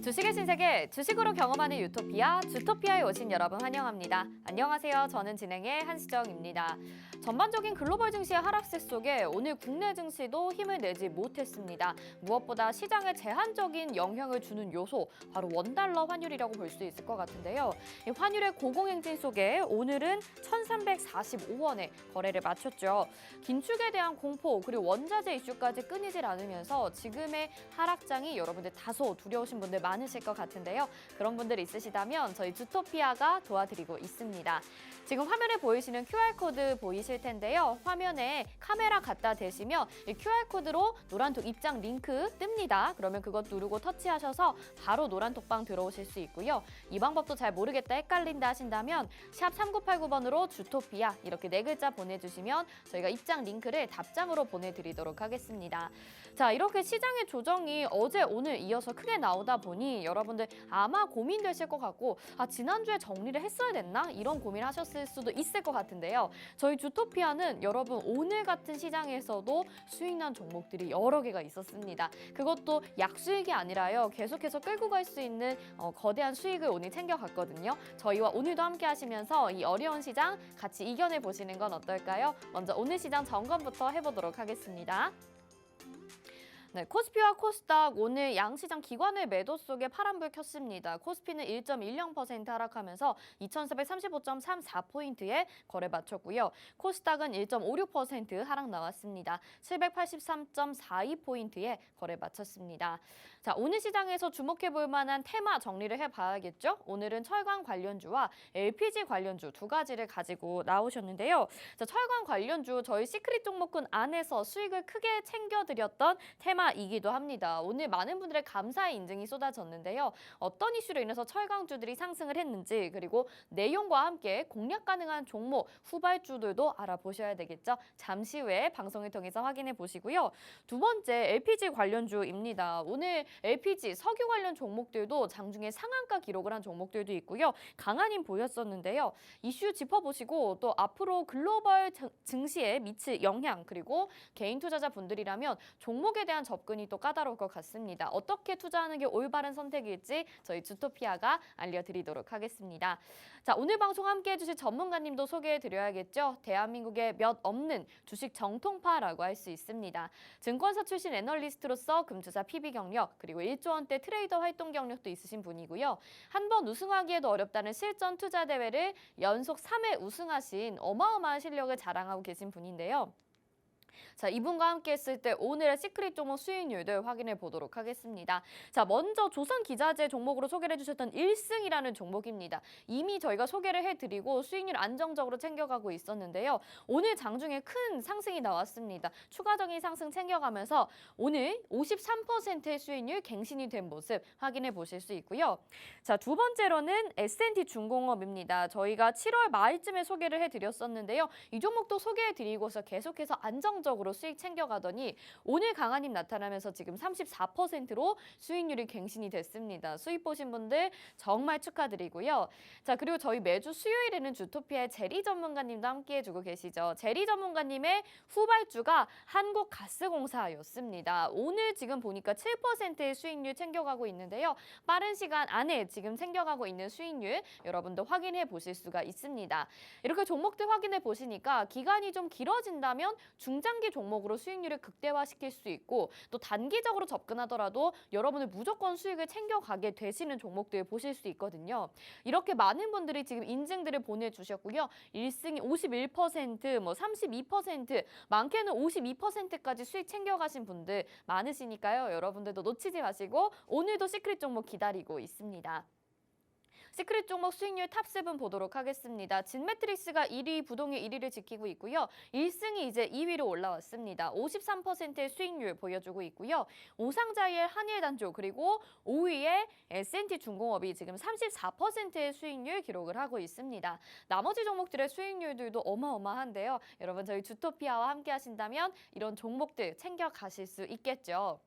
주식의 신세계, 주식으로 경험하는 유토피아, 주토피아에 오신 여러분 환영합니다. 안녕하세요. 저는 진행의 한시정입니다. 전반적인 글로벌 증시의 하락세 속에 오늘 국내 증시도 힘을 내지 못했습니다. 무엇보다 시장에 제한적인 영향을 주는 요소, 바로 원달러 환율이라고 볼 수 있을 것 같은데요. 이 환율의 고공행진 속에 오늘은 1,345원에 거래를 마쳤죠. 긴축에 대한 공포, 그리고 원자재 이슈까지 끊이질 않으면서 지금의 하락장이 여러분들 다소 두려우신 분들 많으실 것 같은데요. 그런 분들 있으시다면 저희 주토피아가 도와드리고 있습니다. 지금 화면에 보이시는 QR코드 보이실 텐데요. 화면에 카메라 갖다 대시면 이 QR코드로 노란톡 입장 링크 뜹니다. 그러면 그것 누르고 터치하셔서 바로 노란톡방 들어오실 수 있고요. 이 방법도 잘 모르겠다, 헷갈린다 하신다면 샵 3989번으로 주토피아 이렇게 4글자 보내주시면 저희가 입장 링크를 답장으로 보내드리도록 하겠습니다. 자, 이렇게 시장의 조정이 어제 오늘 이어서 크게 나오다 보니 여러분들 아마 고민되실 것 같고, 지난주에 정리를 했어야 됐나? 이런 고민하셨을 수도 있을 것 같은데요. 저희 주토피아는 여러분 오늘 같은 시장에서도 수익난 종목들이 여러 개가 있었습니다. 그것도 약수익이 아니라요. 계속해서 끌고 갈 수 있는 거대한 수익을 오늘 챙겨갔거든요. 저희와 오늘도 함께 하시면서 이 어려운 시장 같이 이겨내 보시는 건 어떨까요? 먼저 오늘 시장 점검부터 해보도록 하겠습니다. 네, 코스피와 코스닥 오늘 양시장 기관의 매도 속에 파란불 켰습니다. 코스피는 1.10% 하락하면서 2,435.34포인트에 거래 마쳤고요. 코스닥은 1.56% 하락 나왔습니다. 783.42포인트에 거래 마쳤습니다. 자, 오늘 시장에서 주목해 볼 만한 테마 정리를 해봐야겠죠? 오늘은 철강 관련주와 LPG 관련주 두 가지를 가지고 나오셨는데요. 자, 철강 관련주 저희 시크릿 종목군 안에서 수익을 크게 챙겨드렸던 테마이기도 합니다. 오늘 많은 분들의 감사의 인증이 쏟아졌는데요. 어떤 이슈로 인해서 철강주들이 상승을 했는지, 그리고 내용과 함께 공략 가능한 종목, 후발주들도 알아보셔야 되겠죠. 잠시 후에 방송을 통해서 확인해 보시고요. 두 번째, LPG 관련주입니다. 오늘 LPG, 석유 관련 종목들도 장중에 상한가 기록을 한 종목들도 있고요. 강한 힘 보였었는데요. 이슈 짚어보시고 또 앞으로 글로벌 증시에 미칠 영향, 그리고 개인 투자자분들이라면 종목에 대한 접근이 또 까다로울 것 같습니다. 어떻게 투자하는 게 올바른 선택일지 저희 주토피아가 알려드리도록 하겠습니다. 자, 오늘 방송 함께 해주실 전문가님도 소개해드려야겠죠. 대한민국에 몇 없는 주식 정통파라고 할 수 있습니다. 증권사 출신 애널리스트로서 금투자 PB 경력, 그리고 1조 원대 트레이더 활동 경력도 있으신 분이고요. 한 번 우승하기에도 어렵다는 실전 투자 대회를 연속 3회 우승하신 어마어마한 실력을 자랑하고 계신 분인데요. 자, 이분과 함께 했을 때 오늘의 시크릿 종목 수익률들 확인해 보도록 하겠습니다. 자, 먼저 조선기자재 종목으로 소개를 해주셨던 1승이라는 종목입니다. 이미 저희가 소개를 해드리고 수익률 안정적으로 챙겨가고 있었는데요. 오늘 장중에 큰 상승이 나왔습니다. 추가적인 상승 챙겨가면서 오늘 53%의 수익률 갱신이 된 모습 확인해 보실 수 있고요. 자, 두 번째로는 S&T 중공업입니다. 저희가 7월 말쯤에 소개를 해드렸었는데요. 이 종목도 소개해드리고서 계속해서 안정적으로 수익 챙겨가더니 오늘 강한 힘 나타나면서 지금 34%로 수익률이 갱신이 됐습니다. 수익 보신 분들 정말 축하드리고요. 자, 그리고 저희 매주 수요일에는 주토피아의 제리 전문가님도 함께 해주고 계시죠. 제리 전문가님의 후발주가 한국가스공사였습니다. 오늘 지금 보니까 7%의 수익률 챙겨가고 있는데요. 빠른 시간 안에 지금 챙겨가고 있는 수익률 여러분도 확인해 보실 수가 있습니다. 이렇게 종목들 확인해 보시니까 기간이 좀 길어진다면 중장기 종목으로 수익률을 극대화시킬 수 있고, 또 단기적으로 접근하더라도 여러분을 무조건 수익을 챙겨가게 되시는 종목들 보실 수 있거든요. 이렇게 많은 분들이 지금 인증들을 보내주셨고요. 1승이 51%, 32%, 많게는 52%까지 수익 챙겨가신 분들 많으시니까요. 여러분들도 놓치지 마시고 오늘도 시크릿 종목 기다리고 있습니다. 시크릿 종목 수익률 탑7 보도록 하겠습니다. 진매트릭스가 1위, 부동의 1위를 지키고 있고요. 1승이 이제 2위로 올라왔습니다. 53%의 수익률 보여주고 있고요. 오상자이엘 한일단조, 그리고 5위에 S&T 중공업이 지금 34%의 수익률 기록을 하고 있습니다. 나머지 종목들의 수익률들도 어마어마한데요. 여러분 저희 주토피아와 함께 하신다면 이런 종목들 챙겨가실 수 있겠죠.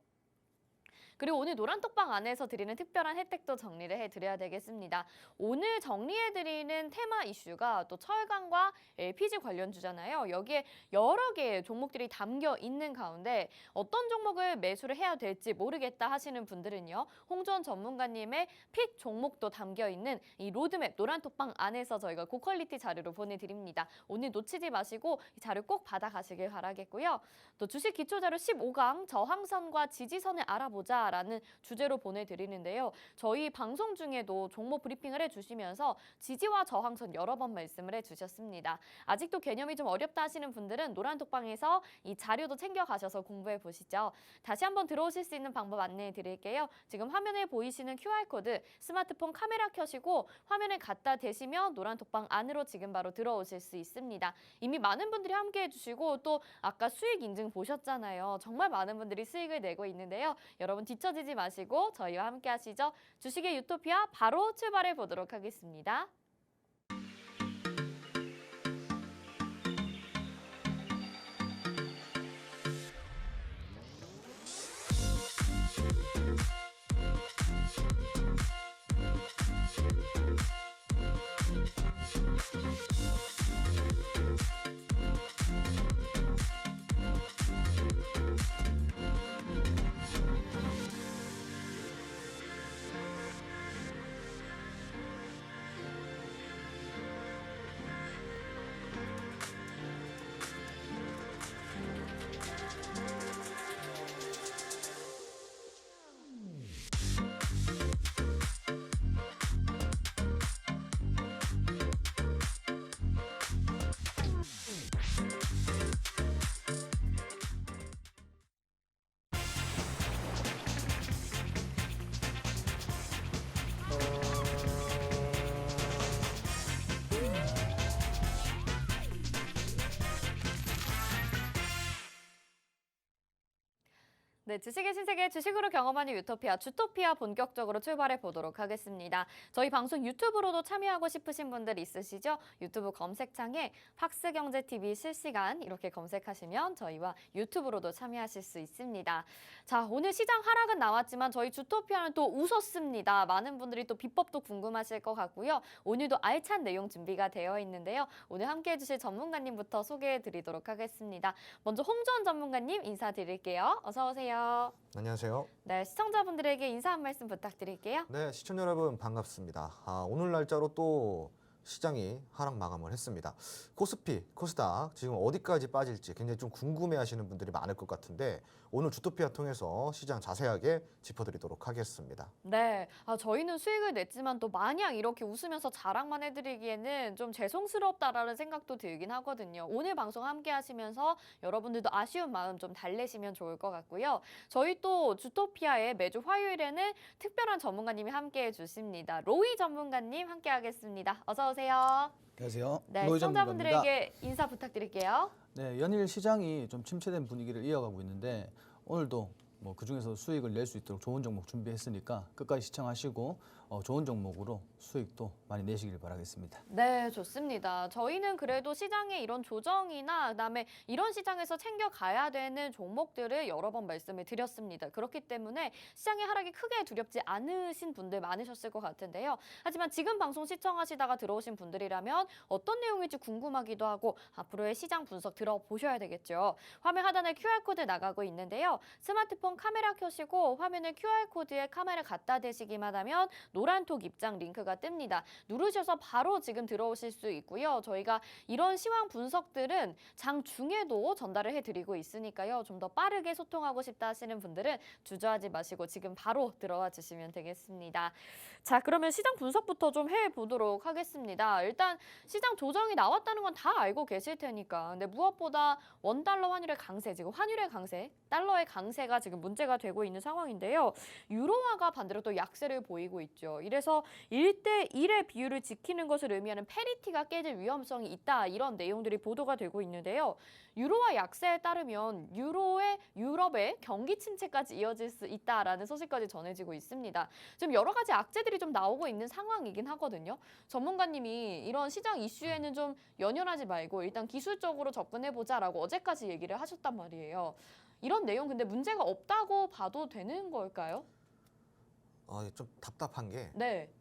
그리고 오늘 노란톡방 안에서 드리는 특별한 혜택도 정리를 해드려야 되겠습니다. 오늘 정리해드리는 테마 이슈가 또 철강과 LPG 관련주잖아요. 여기에 여러 개의 종목들이 담겨 있는 가운데 어떤 종목을 매수를 해야 될지 모르겠다 하시는 분들은요. 홍주원 전문가님의 픽 종목도 담겨 있는 이 로드맵 노란톡방 안에서 저희가 고퀄리티 자료로 보내드립니다. 오늘 놓치지 마시고 이 자료 꼭 받아가시길 바라겠고요. 또 주식 기초자료 15강 저항선과 지지선을 알아보자라는 주제로 보내드리는데요. 저희 방송 중에도 종목 브리핑을 해주시면서 지지와 저항선 여러 번 말씀을 해주셨습니다. 아직도 개념이 좀 어렵다 하시는 분들은 노란톡방에서 이 자료도 챙겨가셔서 공부해 보시죠. 다시 한번 들어오실 수 있는 방법 안내해 드릴게요. 지금 화면에 보이시는 QR코드 스마트폰 카메라 켜시고 화면에 갖다 대시면 노란톡방 안으로 지금 바로 들어오실 수 있습니다. 이미 많은 분들이 함께 해주시고 또 아까 수익 인증 보셨잖아요. 정말 많은 분들이 수익을 내고 있는데요. 여러분 뒤처지지 마시고 저희와 함께 하시죠. 주식의 유토피아 바로 출발해 보도록 하겠습니다. 네, 주식의 신세계 주식으로 경험하는 유토피아 주토피아 본격적으로 출발해 보도록 하겠습니다. 저희 방송 유튜브로도 참여하고 싶으신 분들 있으시죠? 유튜브 검색창에 팍스경제TV 실시간 이렇게 검색하시면 저희와 유튜브로도 참여하실 수 있습니다. 자, 오늘 시장 하락은 나왔지만 저희 주토피아는 또 웃었습니다. 많은 분들이 또 비법도 궁금하실 것 같고요. 오늘도 알찬 내용 준비가 되어 있는데요. 오늘 함께해 주실 전문가님부터 소개해 드리도록 하겠습니다. 먼저 홍주원 전문가님 인사드릴게요. 어서 오세요. 안녕하세요. 네, 시청자분들에게 인사 한 말씀 부탁드릴게요. 네, 시청자 여러분 반갑습니다. 오늘 날짜로 또 시장이 하락 마감을 했습니다. 코스피, 코스닥 지금 어디까지 빠질지 굉장히 좀 궁금해하시는 분들이 많을 것 같은데 오늘 주토피아 통해서 시장 자세하게 짚어드리도록 하겠습니다. 네, 저희는 수익을 냈지만 또 마냥 이렇게 웃으면서 자랑만 해드리기에는 좀 죄송스럽다라는 생각도 들긴 하거든요. 오늘 방송 함께 하시면서 여러분들도 아쉬운 마음 좀 달래시면 좋을 것 같고요. 저희 또 주토피아에 매주 화요일에는 특별한 전문가님이 함께 해주십니다. 로이 전문가님 함께 하겠습니다. 어서 오세요. 안녕하세요. 네, 로이 시청자분들에게 전문가입니다. 인사 부탁드릴게요. 네, 연일 시장이 좀 침체된 분위기를 이어가고 있는데 오늘도 뭐 그중에서 수익을 낼 수 있도록 좋은 종목 준비했으니까 끝까지 시청하시고 좋은 종목으로 수익도 많이 내시길 바라겠습니다. 네, 좋습니다. 저희는 그래도 시장의 이런 조정이나 그다음에 이런 시장에서 챙겨가야 되는 종목들을 여러 번 말씀을 드렸습니다. 그렇기 때문에 시장의 하락이 크게 두렵지 않으신 분들 많으셨을 것 같은데요. 하지만 지금 방송 시청하시다가 들어오신 분들이라면 어떤 내용일지 궁금하기도 하고 앞으로의 시장 분석 들어보셔야 되겠죠. 화면 하단에 QR코드 나가고 있는데요. 스마트폰 카메라 켜시고 화면에 QR코드에 카메라 갖다 대시기만 하면 노란톡 입장 링크가 뜹니다. 누르셔서 바로 지금 들어오실 수 있고요. 저희가 이런 시황 분석들은 장 중에도 전달을 해드리고 있으니까요. 좀 더 빠르게 소통하고 싶다 하시는 분들은 주저하지 마시고 지금 바로 들어와 주시면 되겠습니다. 자, 그러면 시장 분석부터 좀 해보도록 하겠습니다. 일단 시장 조정이 나왔다는 건 다 알고 계실 테니까. 근데 무엇보다 원달러 환율의 강세, 지금 환율의 강세, 달러의 강세가 지금 문제가 되고 있는 상황인데요. 유로화가 반대로 또 약세를 보이고 있죠. 이래서 1대1의 비율을 지키는 것을 의미하는 패리티가 깨질 위험성이 있다. 이런 내용들이 보도가 되고 있는데요. 유로화 약세에 따르면 유럽의 경기 침체까지 이어질 수 있다라는 소식까지 전해지고 있습니다. 지금 여러 가지 악재들이 좀 나오고 있는 상황이긴 하거든요. 전문가님이 이런 시장 이슈에는 좀 연연하지 말고 일단 기술적으로 접근해보자라고 어제까지 얘기를 하셨단 말이에요. 이런 내용 근데 문제가 없다고 봐도 되는 걸까요? 좀 답답한 게 네.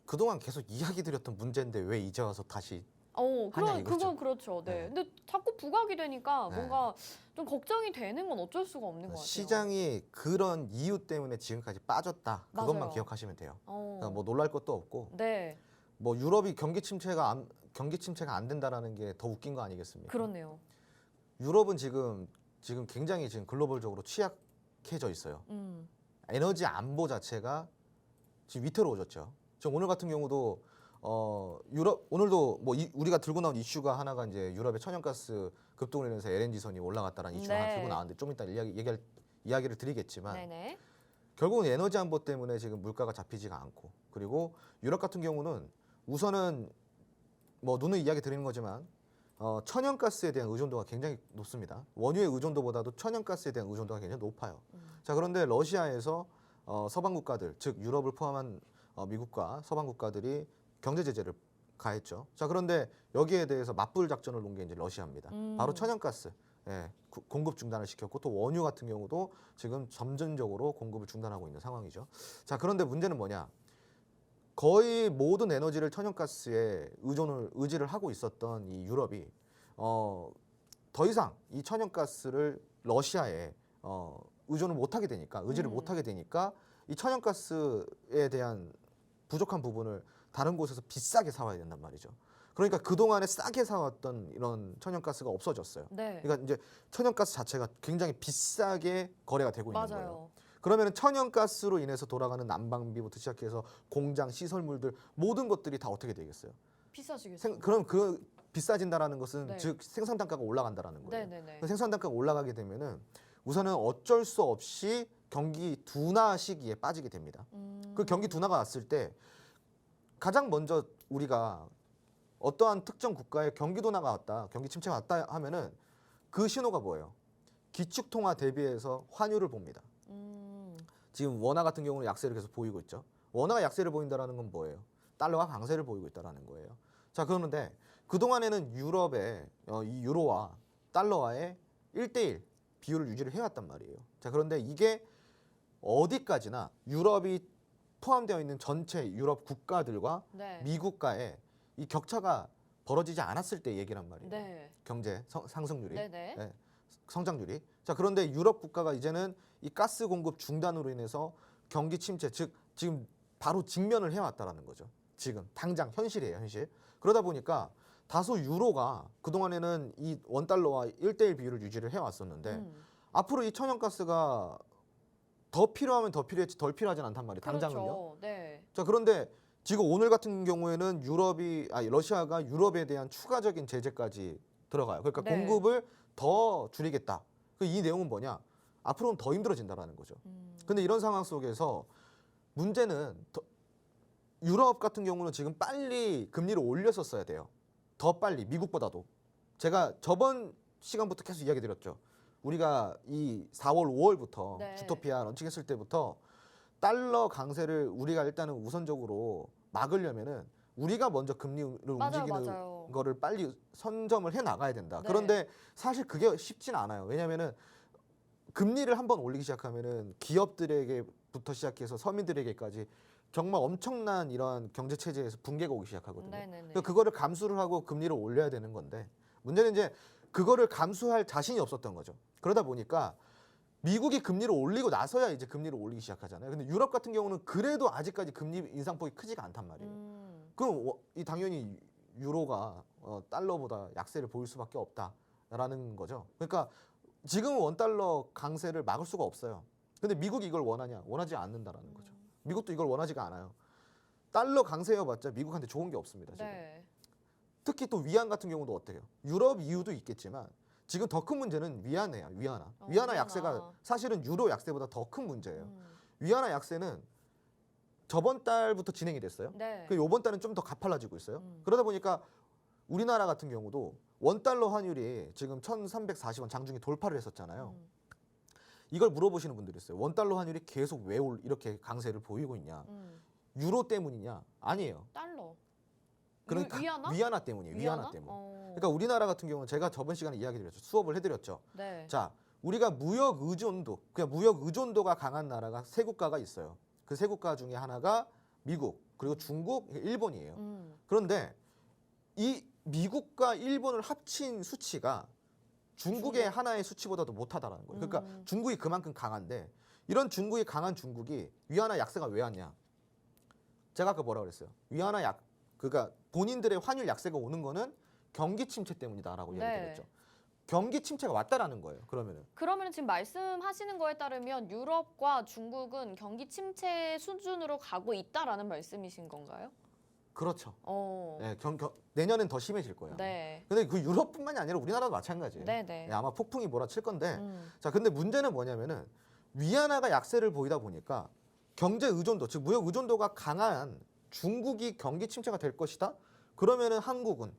그동안 계속 이야기 드렸던 문제인데 왜 이제 와서 다시 그런 이거죠. 그건 그렇죠. 네. 네. 근데 자꾸 부각이 되니까 네. 뭔가 좀 걱정이 되는 건 어쩔 수가 없는 것 같아요. 시장이 그런 이유 때문에 지금까지 빠졌다. 그것만 맞아요. 기억하시면 돼요. 어. 그러니까 뭐 놀랄 것도 없고 네. 뭐 유럽이 경기 침체가 안 된다라는 게 더 웃긴 거 아니겠습니까? 그렇네요. 유럽은 지금 굉장히 지금 글로벌적으로 취약해져 있어요. 에너지 안보 자체가 지금 위태로워졌죠. 지금 오늘 같은 경우도 유럽 오늘도 뭐 우리가 들고 나온 이슈가 하나가 이제 유럽의 천연가스 급등으로 인해서 LNG선이 올라갔다라는 이슈가 하나 네. 들고 나왔는데 좀 이따 이야기를 드리겠지만 네네. 결국은 에너지 안보 때문에 지금 물가가 잡히지가 않고 그리고 유럽 같은 경우는 우선은 뭐 누누이 이야기 드리는 거지만 천연가스에 대한 의존도가 굉장히 높습니다. 원유의 의존도보다도 천연가스에 대한 의존도가 굉장히 높아요. 자 그런데 러시아에서 서방 국가들 즉 유럽을 포함한 미국과 서방 국가들이 경제 제재를 가했죠. 자 그런데 여기에 대해서 맞불 작전을 놓은 게 이제 러시아입니다. 바로 천연가스 공급 중단을 시켰고 또 원유 같은 경우도 지금 점진적으로 공급을 중단하고 있는 상황이죠. 자 그런데 문제는 뭐냐? 거의 모든 에너지를 천연가스에 의지를 하고 있었던 이 유럽이 더 이상 이 천연가스를 러시아에 의존을 못하게 되니까 의지를 못하게 되니까 이 천연가스에 대한 부족한 부분을 다른 곳에서 비싸게 사와야 된단 말이죠. 그러니까 그동안에 싸게 사왔던 이런 천연가스가 없어졌어요. 네. 그러니까 이제 천연가스 자체가 굉장히 비싸게 거래가 되고 있는 거예요. 맞아요. 그러면 천연가스로 인해서 돌아가는 난방비부터 시작해서 공장, 시설물들 모든 것들이 다 어떻게 되겠어요? 비싸지겠어요. 그럼 그 비싸진다라는 것은 네. 즉 생산 단가가 올라간다라는 거예요. 네네네. 그 생산 단가가 올라가게 되면은 우선은 어쩔 수 없이 경기 둔화 시기에 빠지게 됩니다. 그 경기 둔화가 왔을 때 가장 먼저 우리가 어떠한 특정 국가에 경기 둔화가 왔다, 경기 침체가 왔다 하면은 그 신호가 뭐예요? 기축통화 대비해서 환율을 봅니다. 지금 원화 같은 경우는 약세를 계속 보이고 있죠. 원화가 약세를 보인다라는 건 뭐예요? 달러가 강세를 보이고 있다라는 거예요. 자 그러는데 그동안에는 유럽의 이 유로와 달러와의 1대1 비율을 유지를 해왔단 말이에요. 자 그런데 이게 어디까지나 유럽이 포함되어 있는 전체 유럽 국가들과 네. 미국과의 이 격차가 벌어지지 않았을 때 얘기란 말이에요. 네. 경제 상승률이. 네네. 네, 성장률이. 자 그런데 유럽 국가가 이제는 이 가스 공급 중단으로 인해서 경기 침체 즉 지금 바로 직면을 해왔다라는 거죠. 지금 당장 현실이에요, 현실. 그러다 보니까 다소 유로가 그동안에는 이 원달러와 1대1 비율을 유지를 해왔었는데 앞으로 이 천연가스가 더 필요하면 더 필요했지 덜 필요하진 않단 말이에요. 당장은요. 그렇죠. 네. 자 그런데 지금 오늘 같은 경우에는 러시아가 유럽에 대한 추가적인 제재까지 들어가요. 그러니까 네. 공급을 더 줄이겠다. 이 내용은 뭐냐? 앞으로는 더 힘들어진다라는 거죠. 근데 이런 상황 속에서 문제는 유럽 같은 경우는 지금 빨리 금리를 올렸었어야 돼요. 더 빨리 미국보다도. 제가 저번 시간부터 계속 이야기 드렸죠. 우리가 이 4월, 5월부터 네. 주토피아 런칭했을 때부터 달러 강세를 우리가 일단은 우선적으로 막으려면은 우리가 먼저 금리를 맞아요, 움직이는 맞아요. 거를 빨리 선점을 해 나가야 된다. 네. 그런데 사실 그게 쉽진 않아요. 왜냐하면은 금리를 한번 올리기 시작하면은 기업들에게부터 시작해서 서민들에게까지 정말 엄청난 이런 경제 체제에서 붕괴가 오기 시작하거든요. 네네네. 그러니까 그거를 감수를 하고 금리를 올려야 되는 건데 문제는 이제 그거를 감수할 자신이 없었던 거죠. 그러다 보니까 미국이 금리를 올리고 나서야 이제 금리를 올리기 시작하잖아요. 근데 유럽 같은 경우는 그래도 아직까지 금리 인상폭이 크지가 않단 말이에요. 그럼 이 당연히 유로가 달러보다 약세를 보일 수밖에 없다라는 거죠. 그러니까 지금 원달러 강세를 막을 수가 없어요. 근데 미국이 이걸 원하냐? 원하지 않는다라는 거죠. 미국도 이걸 원하지가 않아요. 달러 강세여봤자 미국한테 좋은 게 없습니다. 지금. 네. 특히 또 위안 같은 경우도 어때요? 유럽 이유도 있겠지만 지금 더 큰 문제는 위안이에요. 위안화. 위안화 약세가 사실은 유로 약세보다 더 큰 문제예요. 위안화 약세는 저번 달부터 진행이 됐어요. 네. 그 이번 달은 좀 더 가팔라지고 있어요. 그러다 보니까 우리나라 같은 경우도 원달러 환율이 지금 1,340원 장중에 돌파를 했었잖아요. 이걸 물어보시는 분들이 있어요. 원달러 환율이 계속 왜 이렇게 강세를 보이고 있냐? 유로 때문이냐? 아니에요. 달러. 그러니까 위안화? 때문이에요. 위안화 때문. 어. 그러니까 우리나라 같은 경우는 제가 저번 시간에 이야기 드렸죠. 수업을 해드렸죠. 네. 자, 우리가 무역 의존도가 강한 나라가 세 국가가 있어요. 그 세 국가 중에 하나가 미국, 그리고 중국, 일본이에요. 음. 그런데 이 미국과 일본을 합친 수치가 중국의 하나의 수치보다도 못하다라는 거예요. 그러니까 중국이 그만큼 강한데 이런 중국이 강한 중국이 위안화 약세가 왜 왔냐? 제가 아까 뭐라 그랬어요? 위안화 그러니까 본인들의 환율 약세가 오는 거는 경기 침체 때문이다라고 네. 얘기했죠. 경기 침체가 왔다라는 거예요. 그러면 지금 말씀하시는 거에 따르면 유럽과 중국은 경기 침체 수준으로 가고 있다라는 말씀이신 건가요? 그렇죠. 어. 네, 내년엔 더 심해질 거예요. 네. 근데 그 유럽뿐만이 아니라 우리나라도 마찬가지예요. 네, 네. 네, 아마 폭풍이 몰아칠 건데 음. 자, 근데 문제는 뭐냐면은 위안화가 약세를 보이다 보니까 경제 의존도, 즉 무역 의존도가 강한 중국이 경기 침체가 될 것이다. 그러면은 한국은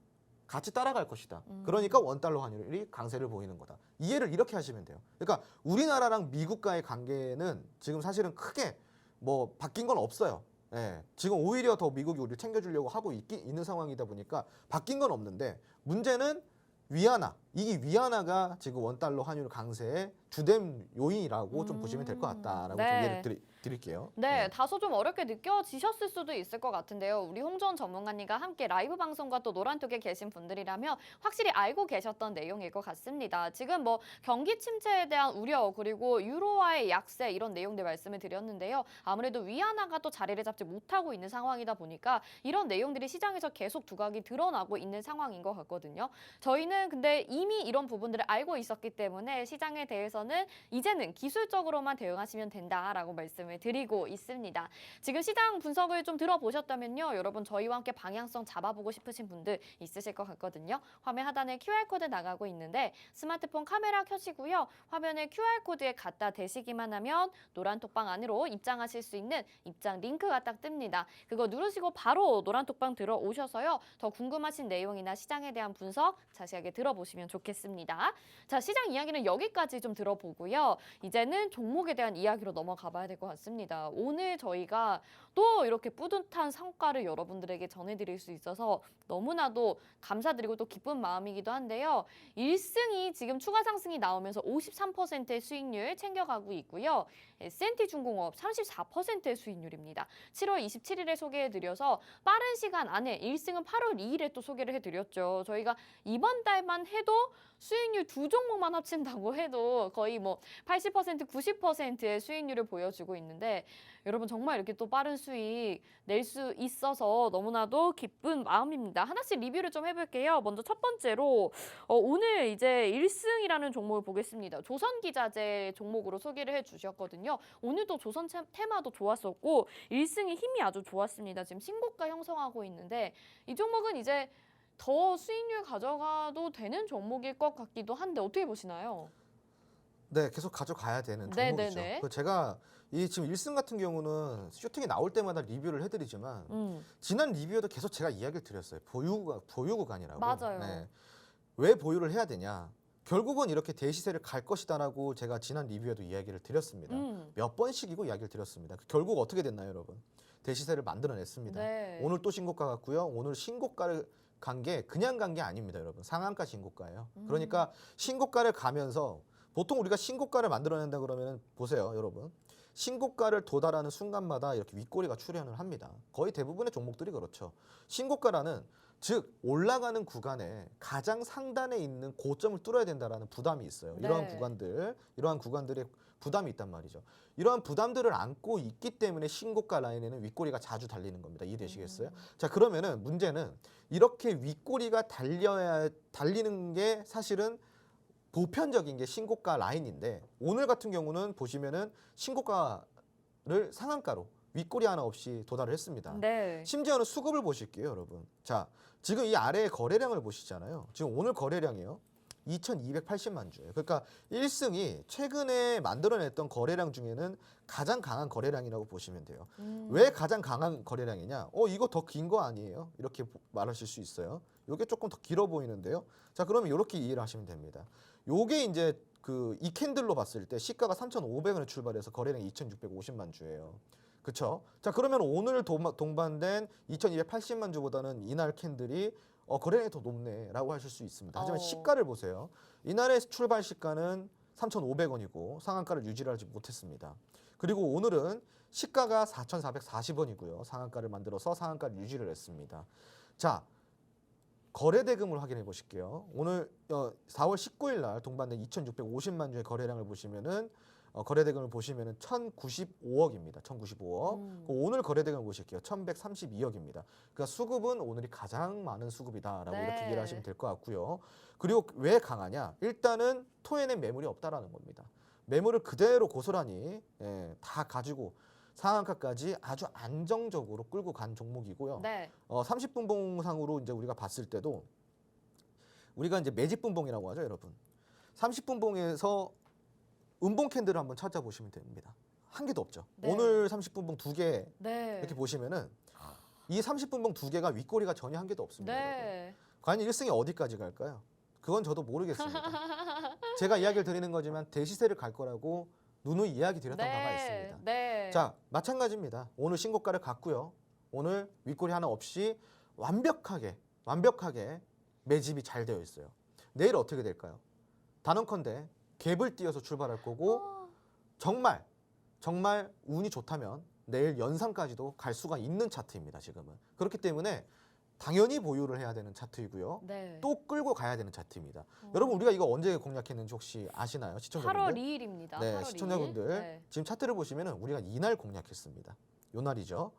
같이 따라갈 것이다. 그러니까 원달러 환율이 강세를 보이는 거다. 이해를 이렇게 하시면 돼요. 그러니까 우리나라랑 미국과의 관계는 지금 사실은 크게 뭐 바뀐 건 없어요. 예, 지금 오히려 더 미국이 우리를 챙겨주려고 하고 있는 상황이다 보니까 바뀐 건 없는데 문제는 위안화. 이 위안화가 지금 원달러 환율 강세의 주된 요인이라고 좀 보시면 될 것 같다라고 네. 좀 이해를 드릴게요. 네, 다소 좀 어렵게 느껴지셨을 수도 있을 것 같은데요. 우리 홍정원 전문가님과 함께 라이브 방송과 또 노란톡에 계신 분들이라면 확실히 알고 계셨던 내용일 것 같습니다. 지금 뭐 경기 침체에 대한 우려 그리고 유로화의 약세 이런 내용들 말씀을 드렸는데요. 아무래도 위안화가 또 자리를 잡지 못하고 있는 상황이다 보니까 이런 내용들이 시장에서 계속 두각이 드러나고 있는 상황인 것 같거든요. 저희는 근데 이미 이런 부분들을 알고 있었기 때문에 시장에 대해서는 이제는 기술적으로만 대응하시면 된다라고 말씀을 드리고 있습니다. 지금 시장 분석을 좀 들어보셨다면요. 여러분 저희와 함께 방향성 잡아보고 싶으신 분들 있으실 것 같거든요. 화면 하단에 QR코드 나가고 있는데 스마트폰 카메라 켜시고요. 화면에 QR코드에 갖다 대시기만 하면 노란 톡방 안으로 입장하실 수 있는 입장 링크가 딱 뜹니다. 그거 누르시고 바로 노란 톡방 들어오셔서요. 더 궁금하신 내용이나 시장에 대한 분석 자세하게 들어보시면 좋겠습니다. 자, 시장 이야기는 여기까지 좀 들어보고요. 이제는 종목에 대한 이야기로 넘어가 봐야 될 것 같습니다. 오늘 저희가 또 이렇게 뿌듯한 성과를 여러분들에게 전해드릴 수 있어서 너무나도 감사드리고 또 기쁜 마음이기도 한데요. 1승이 지금 추가 상승이 나오면서 53%의 수익률 챙겨가고 있고요. S&T 중공업 34%의 수익률입니다. 7월 27일에 소개해드려서 빠른 시간 안에 1승은 8월 2일에 또 소개를 해드렸죠. 저희가 이번 달만 해도 수익률 두 종목만 합친다고 해도 거의 뭐 80%, 90%의 수익률을 보여주고 있는데 여러분 정말 이렇게 또 빠른 수익 낼 수 있어서 너무나도 기쁜 마음입니다. 하나씩 리뷰를 좀 해볼게요. 먼저 첫 번째로 오늘 이제 1승이라는 종목을 보겠습니다. 조선기자재 종목으로 소개를 해주셨거든요. 오늘도 조선 테마도 좋았었고 1승의 힘이 아주 좋았습니다. 지금 신고가 형성하고 있는데 이 종목은 이제 더 수익률 가져가도 되는 종목일 것 같기도 한데 어떻게 보시나요? 네, 계속 가져가야 되는 네네네. 종목이죠. 제가 이 지금 1승 같은 경우는 슈팅이 나올 때마다 리뷰를 해드리지만 지난 리뷰에도 계속 제가 이야기를 드렸어요. 보유 구간이라고. 맞아요. 네. 왜 보유를 해야 되냐? 결국은 이렇게 대시세를 갈 것이다라고 제가 지난 리뷰에도 이야기를 드렸습니다. 몇 번씩이고 이야기를 드렸습니다. 결국 어떻게 됐나요, 여러분? 대시세를 만들어냈습니다. 네. 오늘 또 신고가 같고요. 오늘 신고가를 간 게 그냥 간 게 아닙니다, 여러분. 상한가 신고가예요. 그러니까 신고가를 가면서 보통 우리가 신고가를 만들어낸다 그러면 보세요, 여러분. 신고가를 도달하는 순간마다 이렇게 윗꼬리가 출현을 합니다. 거의 대부분의 종목들이 그렇죠. 신고가라는 즉 올라가는 구간에 가장 상단에 있는 고점을 뚫어야 된다라는 부담이 있어요. 이러한 구간들의 부담이 있단 말이죠. 이러한 부담들을 안고 있기 때문에 신고가 라인에는 윗꼬리가 자주 달리는 겁니다. 이해되시겠어요? 자, 그러면은 문제는 이렇게 윗꼬리가 달리는 게 사실은 보편적인 게 신고가 라인인데 오늘 같은 경우는 보시면은 신고가를 상한가로 윗꼬리 하나 없이 도달을 했습니다. 네. 심지어는 수급을 보실게요, 여러분. 자, 지금 이 아래에 거래량을 보시잖아요. 지금 오늘 거래량이요. 2,280만 주예요. 그러니까 1승이 최근에 만들어냈던 거래량 중에는 가장 강한 거래량이라고 보시면 돼요. 왜 가장 강한 거래량이냐? 이거 더 긴 거 아니에요? 이렇게 말하실 수 있어요. 이게 조금 더 길어 보이는데요. 자, 그러면 이렇게 이해를 하시면 됩니다. 요게 이제 이 캔들로 봤을 때 시가가 3,500원에 출발해서 거래량이 2,650만 주예요. 그렇죠? 자, 그러면 오늘 동반된 2,280만 주보다는 이날 캔들이 거래량이 더 높네라고 하실 수 있습니다. 하지만 시가를 보세요. 이날의 출발 시가는 3,500원이고 상한가를 유지를 하지 못했습니다. 그리고 오늘은 시가가 4,440원이고요. 상한가를 만들어서 상한가를 유지를 했습니다. 자, 거래 대금을 확인해 보실게요. 오늘 4월 19일 날 동반된 2,650만 주의 거래량을 보시면은 거래 대금을 보시면은 1,095억입니다. 1,095억. 오늘 거래 대금을 보실게요. 1,132억입니다. 그러니까 수급은 오늘이 가장 많은 수급이다라고 네. 이렇게 이해를 하시면 될 것 같고요. 그리고 왜 강하냐? 일단은 토해낸 매물이 없다라는 겁니다. 매물을 그대로 고스란히 다 가지고 상한가까지 아주 안정적으로 끌고 간 종목이고요. 네. 30분 봉상으로 이제 우리가 봤을 때도 우리가 이제 매집분 봉이라고 하죠, 여러분. 30분 봉에서 음봉 캔들을 한번 찾아보시면 됩니다. 한 개도 없죠. 네. 오늘 30분 봉 두 개 네. 이렇게 보시면은 이 30분 봉 두 개가 윗꼬리가 전혀 한 개도 없습니다. 여러분. 네. 과연 1승이 어디까지 갈까요? 그건 저도 모르겠습니다. 제가 이야기를 드리는 거지만 대시세를 갈 거라고 누누이 이야기 드렸던 바가 있습니다. 네. 자, 마찬가지입니다. 오늘 신고가를 갔고요. 오늘 윗꼬리 하나 없이 완벽하게 매집이 잘 되어 있어요. 내일 어떻게 될까요? 단언컨대 갭을 띄어서 출발할 거고 정말 운이 좋다면 내일 연상까지도 갈 수가 있는 차트입니다. 지금은. 그렇기 때문에 당연히 보유를 해야 되는 차트이고요. 네. 또 끌고 가야 되는 차트입니다. 여러분 우리가 이거 언제 공략했는지 혹시 아시나요? 시청자분들? 8월 2일입니다. 네, 8월 시청자분들 2일. 네. 지금 차트를 보시면은 우리가 이날 공략했습니다. 요 날이죠.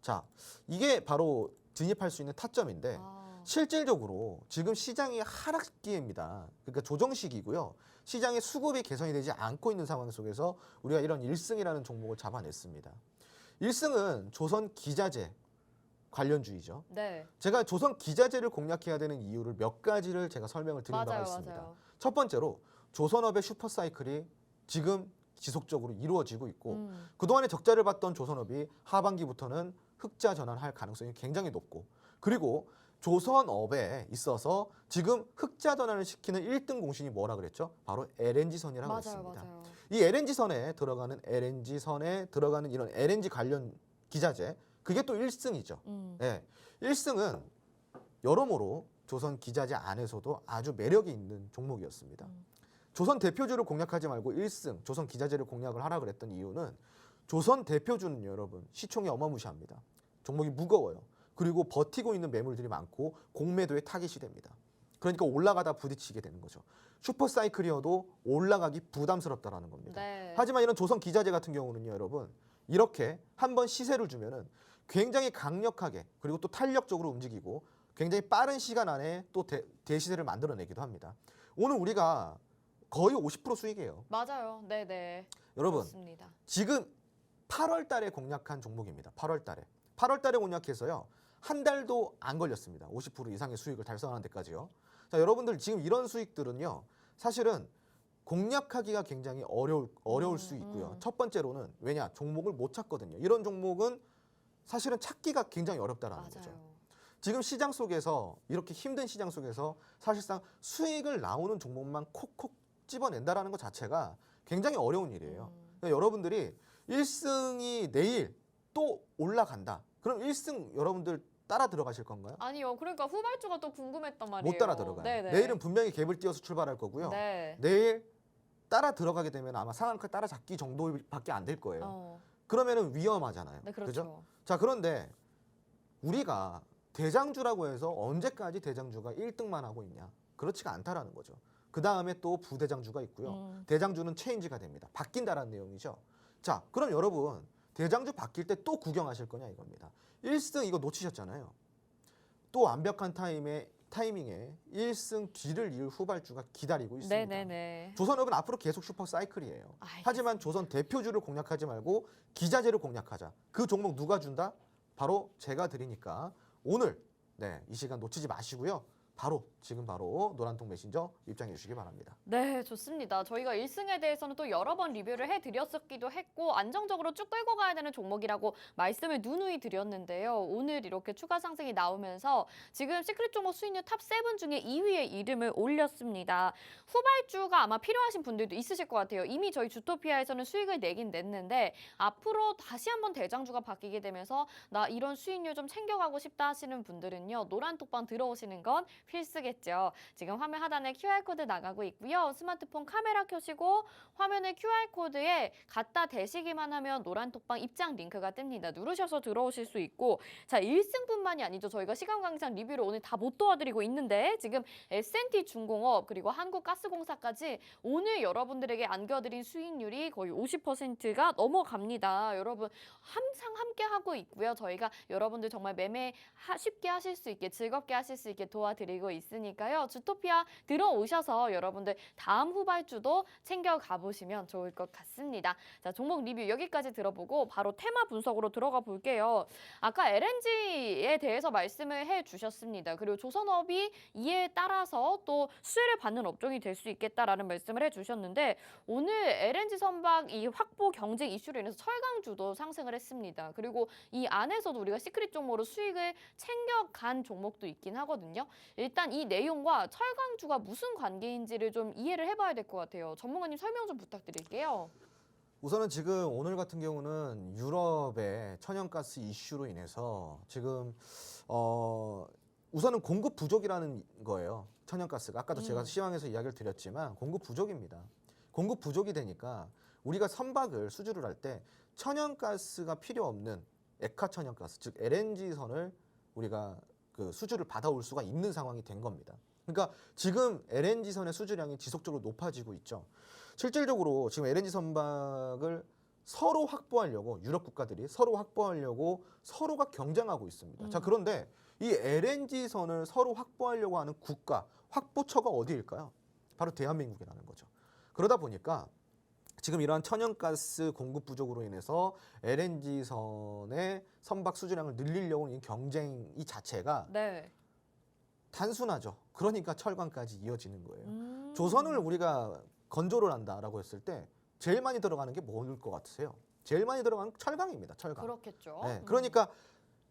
자, 이게 바로 진입할 수 있는 타점인데 아, 실질적으로 지금 시장이 하락기입니다. 그러니까 조정식이고요. 시장의 수급이 개선이 되지 않고 있는 상황 속에서 우리가 이런 1승이라는 종목을 잡아냈습니다. 1승은 조선 기자재 관련주의죠. 네. 제가 조선 기자재를 공략해야 되는 이유를 몇 가지를 제가 설명을 드린 바가 맞아요, 있습니다. 맞아요. 첫 번째로 조선업의 슈퍼사이클이 지금 지속적으로 이루어지고 있고 그동안에 적자를 봤던 조선업이 하반기부터는 흑자 전환할 가능성이 굉장히 높고 그리고 조선업에 있어서 지금 흑자 전환을 시키는 1등 공신이 뭐라 그랬죠? 바로 LNG선이라고 맞아요, 했습니다. 맞아요. 이 LNG선에 들어가는 이런 LNG 관련 기자재 그게 또 1승이죠. 네, 1승은 여러모로 조선 기자재 안에서도 아주 매력이 있는 종목이었습니다. 조선 대표주를 공략하지 말고 1승 조선 기자재를 공략을 하라 그랬던 이유는 조선 대표주는 여러분 시총이 어마무시합니다. 종목이 무거워요. 그리고 버티고 있는 매물들이 많고 공매도에 타깃이 됩니다. 그러니까 올라가다 부딪히게 되는 거죠. 슈퍼사이클이어도 올라가기 부담스럽다라는 겁니다. 네. 하지만 이런 조선 기자재 같은 경우는요, 여러분 이렇게 한번 시세를 주면은 굉장히 강력하게 그리고 또 탄력적으로 움직이고 굉장히 빠른 시간 안에 또 대시세를 만들어내기도 합니다. 오늘 우리가 거의 50% 수익이에요. 맞아요. 네, 네. 여러분 그렇습니다. 지금 8월 달에 공략한 종목입니다. 8월 달에 공략해서요. 한 달도 안 걸렸습니다. 50% 이상의 수익을 달성하는 데까지요. 자, 여러분들 지금 이런 수익들은요. 사실은 공략하기가 굉장히 어려울 수 있고요. 첫 번째로는 왜냐? 종목을 못 찾거든요. 이런 종목은 사실은 찾기가 굉장히 어렵다라는 거죠. 맞아요. 지금 시장 속에서 이렇게 힘든 시장 속에서 사실상 수익을 나오는 종목만 콕콕 집어낸다라는 것 자체가 굉장히 어려운 일이에요. 그러니까 여러분들이 1승이 내일 또 올라간다. 그럼 1승 여러분들 따라 들어가실 건가요? 아니요. 그러니까 후발주가 또 궁금했단 말이에요. 못 따라 들어가요. 네네. 내일은 분명히 갭을 띄어서 출발할 거고요. 네. 내일 따라 들어가게 되면 아마 상한가 따라 잡기 정도밖에 안 될 거예요. 그러면은 위험하잖아요. 네, 그렇죠. 자, 그런데 우리가 대장주라고 해서 언제까지 대장주가 1등만 하고 있냐? 그렇지가 않다라는 거죠. 그 다음에 또 부대장주가 있고요. 대장주는 체인지가 됩니다. 바뀐다라는 내용이죠. 자, 그럼 여러분 대장주 바뀔 때 또 구경하실 거냐 이겁니다. 1승 이거 놓치셨잖아요. 또 완벽한 타이밍에 1승 뒤를 이을 후발주가 기다리고 있습니다. 네네네. 조선업은 앞으로 계속 슈퍼 사이클이에요. 하지만 조선 대표주를 공략하지 말고 기자재를 공략하자. 그 종목 누가 준다? 바로 제가 드리니까 오늘 이 시간 놓치지 마시고요. 지금 바로 노란통 메신저 입장해 주시기 바랍니다. 네, 좋습니다. 저희가 1승에 대해서는 또 여러 번 리뷰를 해드렸었기도 했고 안정적으로 쭉 끌고 가야 되는 종목이라고 말씀을 누누이 드렸는데요. 오늘 이렇게 추가 상승이 나오면서 지금 시크릿 종목 수익률 탑 7 중에 2위에 이름을 올렸습니다. 후발주가 아마 필요하신 분들도 있으실 것 같아요. 이미 저희 주토피아에서는 수익을 내긴 냈는데 앞으로 다시 한번 대장주가 바뀌게 되면서 나 이런 수익률 좀 챙겨가고 싶다 하시는 분들은요. 노란톡방 들어오시는 건 필수겠죠. 지금 화면 하단에 QR코드 나가고 있고요. 스마트폰 카메라 켜시고 화면에 QR코드에 갖다 대시기만 하면 노란톡방 입장 링크가 뜹니다. 누르셔서 들어오실 수 있고 자 1승뿐만이 아니죠. 저희가 시간 관계상 리뷰를 오늘 다 못 도와드리고 있는데 지금 S&T 중공업 그리고 한국가스공사까지 오늘 여러분들에게 안겨드린 수익률이 거의 50%가 넘어갑니다. 여러분 항상 함께 하고 있고요. 저희가 여러분들 정말 매매 쉽게 하실 수 있게 즐겁게 하실 수 있게 도와드리고 있으니까요. 주토피아 들어오셔서 여러분들 다음 후발주도 챙겨가 보시면 좋을 것 같습니다. 자, 종목 리뷰 여기까지 들어보고 바로 테마 분석으로 들어가 볼게요. 아까 LNG에 대해서 말씀을 해주셨습니다. 그리고 조선업이 이에 따라서 또 수혜를 받는 업종이 될 수 있겠다라는 말씀을 해주셨는데 오늘 LNG 선박 이 확보 경쟁 이슈로 인해서 철강주도 상승을 했습니다. 그리고 이 안에서도 우리가 시크릿 종목으로 수익을 챙겨간 종목도 있긴 하거든요. 일단 이 내용과 철강주가 무슨 관계인지를 좀 이해를 해봐야 될 것 같아요. 전문가님 설명 좀 부탁드릴게요. 우선은 지금 오늘 같은 경우는 유럽의 천연가스 이슈로 인해서 지금 우선은 공급 부족이라는 거예요. 천연가스가 아까도 제가 시황에서 이야기를 드렸지만 공급 부족입니다. 공급 부족이 되니까 우리가 선박을 수주를 할 때 천연가스가 필요 없는 액화 천연가스 즉 LNG선을 우리가 그 수주를 받아올 수가 있는 상황이 된 겁니다. 그러니까 지금 LNG선의 수주량이 지속적으로 높아지고 있죠. 실질적으로 지금 LNG 선박을 서로 확보하려고 유럽 국가들이 서로 확보하려고 서로가 경쟁하고 있습니다. 자, 그런데 이 LNG선을 서로 확보하려고 하는 국가 확보처가 어디일까요? 바로 대한민국이라는 거죠. 그러다 보니까 지금 이러한 천연가스 공급 부족으로 인해서 LNG선의 선박 수주량을 늘리려고 하는 이 경쟁 이 자체가 네. 단순하죠. 그러니까 철강까지 이어지는 거예요. 조선을 우리가 건조를 한다라고 했을 때 제일 많이 들어가는 게 뭐일 것 같으세요? 제일 많이 들어가는 철강입니다. 철강. 그렇겠죠. 네, 그러니까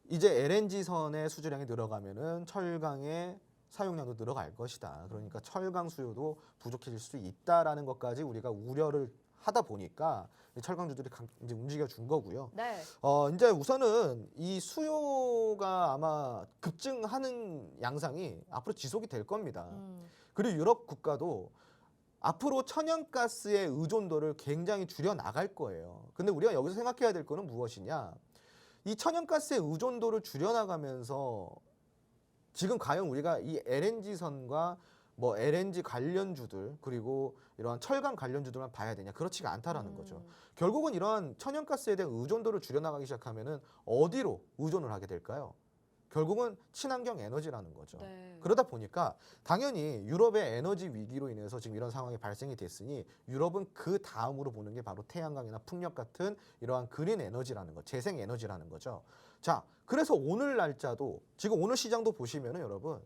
이제 LNG선의 수주량이 늘어가면은 철강의 사용량도 늘어갈 것이다. 그러니까 철강 수요도 부족해질 수 있다라는 것까지 우리가 우려를 하다 보니까 철강주들이 이제 움직여 준 거고요. 네. 이제 우선은 이 수요가 아마 급증하는 양상이 앞으로 지속이 될 겁니다. 그리고 유럽 국가도 앞으로 천연가스의 의존도를 굉장히 줄여 나갈 거예요. 근데 우리가 여기서 생각해야 될 거는 무엇이냐? 이 천연가스의 의존도를 줄여 나가면서 지금 과연 우리가 이 LNG선과 뭐 LNG 관련주들 그리고 이러한 철강 관련주들만 봐야 되냐? 그렇지가 않다라는 거죠. 결국은 이러한 천연가스에 대한 의존도를 줄여나가기 시작하면은 어디로 의존을 하게 될까요? 결국은 친환경 에너지라는 거죠. 네. 그러다 보니까 당연히 유럽의 에너지 위기로 인해서 지금 이런 상황이 발생이 됐으니 유럽은 그 다음으로 보는 게 바로 태양광이나 풍력 같은 이러한 그린 에너지라는 거, 재생 에너지라는 거죠. 자, 그래서 오늘 날짜도 지금 오늘 시장도 보시면은 여러분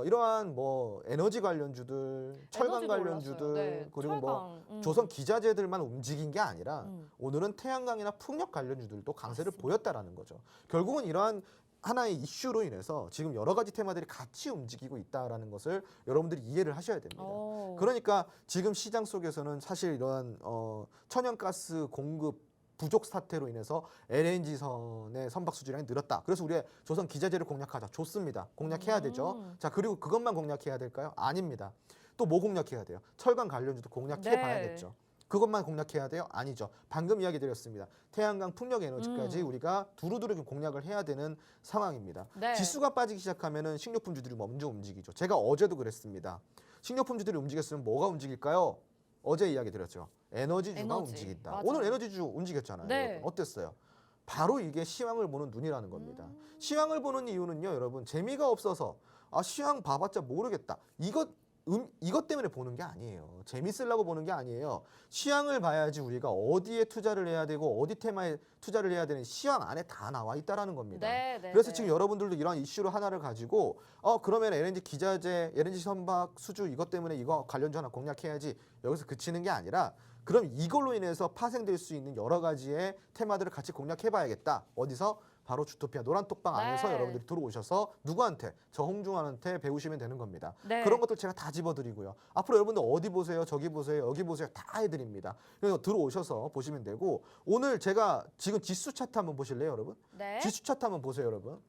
이러한 뭐 에너지 관련주들, 철강 에너지도 관련주들, 올랐어요. 네, 그리고 뭐 철강. 조선 기자재들만 움직인 게 아니라 오늘은 태양광이나 풍력 관련주들도 강세를 보였다라는 거죠. 결국은 이러한 하나의 이슈로 인해서 지금 여러 가지 테마들이 같이 움직이고 있다라는 것을 여러분들이 이해를 하셔야 됩니다. 그러니까 지금 시장 속에서는 사실 이러한 천연가스 공급 부족 사태로 인해서 LNG선의 선박 수주량이 늘었다. 그래서 우리가 조선 기자재를 공략하자. 좋습니다. 공략해야 되죠. 자, 그리고 그것만 공략해야 될까요? 아닙니다. 또 뭐 공략해야 돼요? 철강 관련주도 공략해 봐야겠죠. 그것만 공략해야 돼요? 아니죠. 방금 이야기 드렸습니다. 태양광 풍력 에너지까지 우리가 두루두루 공략을 해야 되는 상황입니다. 네. 지수가 빠지기 시작하면은 식료품주들이 먼저 움직이죠. 제가 어제도 그랬습니다. 식료품주들이 움직였으면 뭐가 움직일까요? 어제 이야기 드렸죠. 에너지주가 움직인다. 맞아요. 오늘 에너지주 움직였잖아요. 네. 여러분. 어땠어요? 바로 이게 시황을 보는 눈이라는 겁니다. 시황을 보는 이유는요, 여러분, 재미가 없어서 시황 봐봤자 모르겠다. 이것 때문에 보는 게 아니에요. 재밌으려고 보는 게 아니에요. 시황을 봐야지 우리가 어디에 투자를 해야 되고 어디 테마에 투자를 해야 되는 시황 안에 다 나와 있다라는 겁니다. 그래서 지금 여러분들도 이런 이슈로 하나를 가지고 그러면 LNG 기자재, LNG 선박 수주 이것 때문에 이거 관련주 하나 공략해야지 여기서 그치는 게 아니라 그럼 이걸로 인해서 파생될 수 있는 여러 가지의 테마들을 같이 공략해봐야겠다. 어디서? 바로 주토피아 노란톡방 안에서 여러분들이 들어오셔서 누구한테? 저 홍중환한테 배우시면 되는 겁니다. 그런 것들 제가 다 집어드리고요. 앞으로 여러분들 어디 보세요, 저기 보세요, 여기 보세요 다 해드립니다. 그래서 들어오셔서 보시면 되고 오늘 제가 지금 지수 차트 한번 보실래요, 여러분? 네. 지수 차트 한번 보세요, 여러분.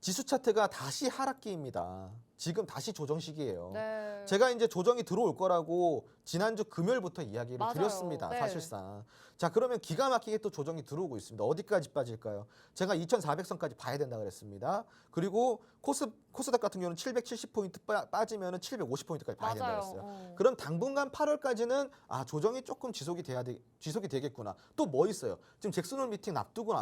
지수 차트가 다시 하락기입니다. 지금 다시 조정 시기예요. 네. 제가 이제 조정이 들어올 거라고 지난주 금요일부터 이야기를 맞아요. 드렸습니다. 네. 사실상. 자, 그러면 기가 막히게 또 조정이 들어오고 있습니다. 어디까지 빠질까요? 제가 2,400선까지 봐야 된다 그랬습니다. 그리고 코스닥 같은 경우는 770포인트 빠지면 750포인트까지 봐야 된다 맞아요. 그랬어요. 그럼 당분간 8월까지는 조정이 조금 지속이 되겠구나. 또 뭐 있어요? 지금 잭슨홀 미팅 앞두고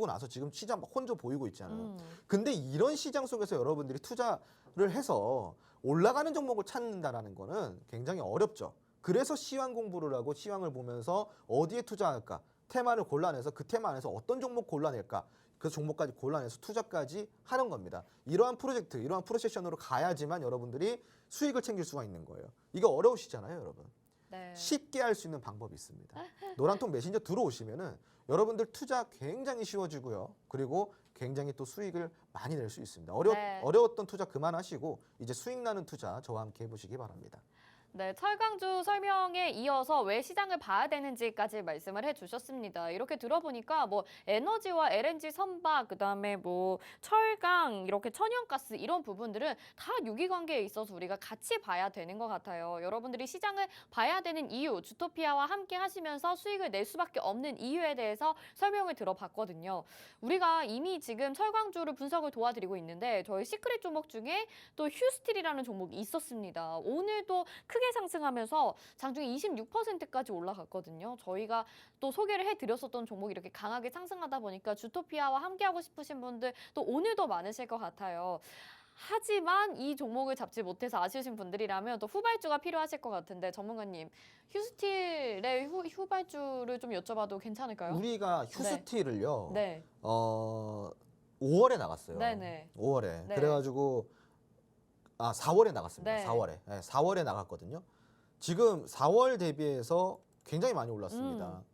나서 지금 시장 막 혼조 보이고 있잖아요. 근데 이런 시장 속에서 여러분들이 투자를 해서 올라가는 종목을 찾는다라는 거는 굉장히 어렵죠. 그래서 시황 공부를 하고 시황을 보면서 어디에 투자할까? 테마를 골라내서 그 테마 안에서 어떤 종목 골라낼까? 그 종목까지 골라내서 투자까지 하는 겁니다. 이러한 프로젝트, 이러한 프로세션으로 가야지만 여러분들이 수익을 챙길 수가 있는 거예요. 이거 어려우시잖아요, 여러분. 네. 쉽게 할 수 있는 방법이 있습니다. 노란통 메신저 들어오시면은 여러분들 투자 굉장히 쉬워지고요. 그리고 굉장히 또 수익을 많이 낼 수 있습니다. 네. 어려웠던 투자 그만하시고 이제 수익 나는 투자 저와 함께 해보시기 바랍니다. 네, 철강주 설명에 이어서 왜 시장을 봐야 되는지까지 말씀을 해주셨습니다. 이렇게 들어보니까 뭐 에너지와 LNG 선박, 그다음에 뭐 철강, 이렇게 천연가스 이런 부분들은 다 유기관계에 있어서 우리가 같이 봐야 되는 것 같아요. 여러분들이 시장을 봐야 되는 이유, 주토피아와 함께 하시면서 수익을 낼 수밖에 없는 이유에 대해서 설명을 들어봤거든요. 우리가 이미 지금 철강주를 분석을 도와드리고 있는데 저희 시크릿 종목 중에 또 휴스틸이라는 종목이 있었습니다. 오늘도 크게 상승하면서 장중에 26%까지 올라갔거든요. 저희가 또 소개를 해드렸었던 종목이 이렇게 강하게 상승하다 보니까 주토피아와 함께하고 싶으신 분들 또 오늘도 많으실 것 같아요. 하지만 이 종목을 잡지 못해서 아쉬우신 분들이라면 또 후발주가 필요하실 것 같은데 전문가님, 휴스틸의 후발주를 좀 여쭤봐도 괜찮을까요? 우리가 휴스틸을요. 네. 5월에 나갔어요. 네네. 5월에. 네. 그래가지고 4월에 나갔습니다. 네. 4월에. 네, 4월에 나갔거든요. 지금 4월 대비해서 굉장히 많이 올랐습니다.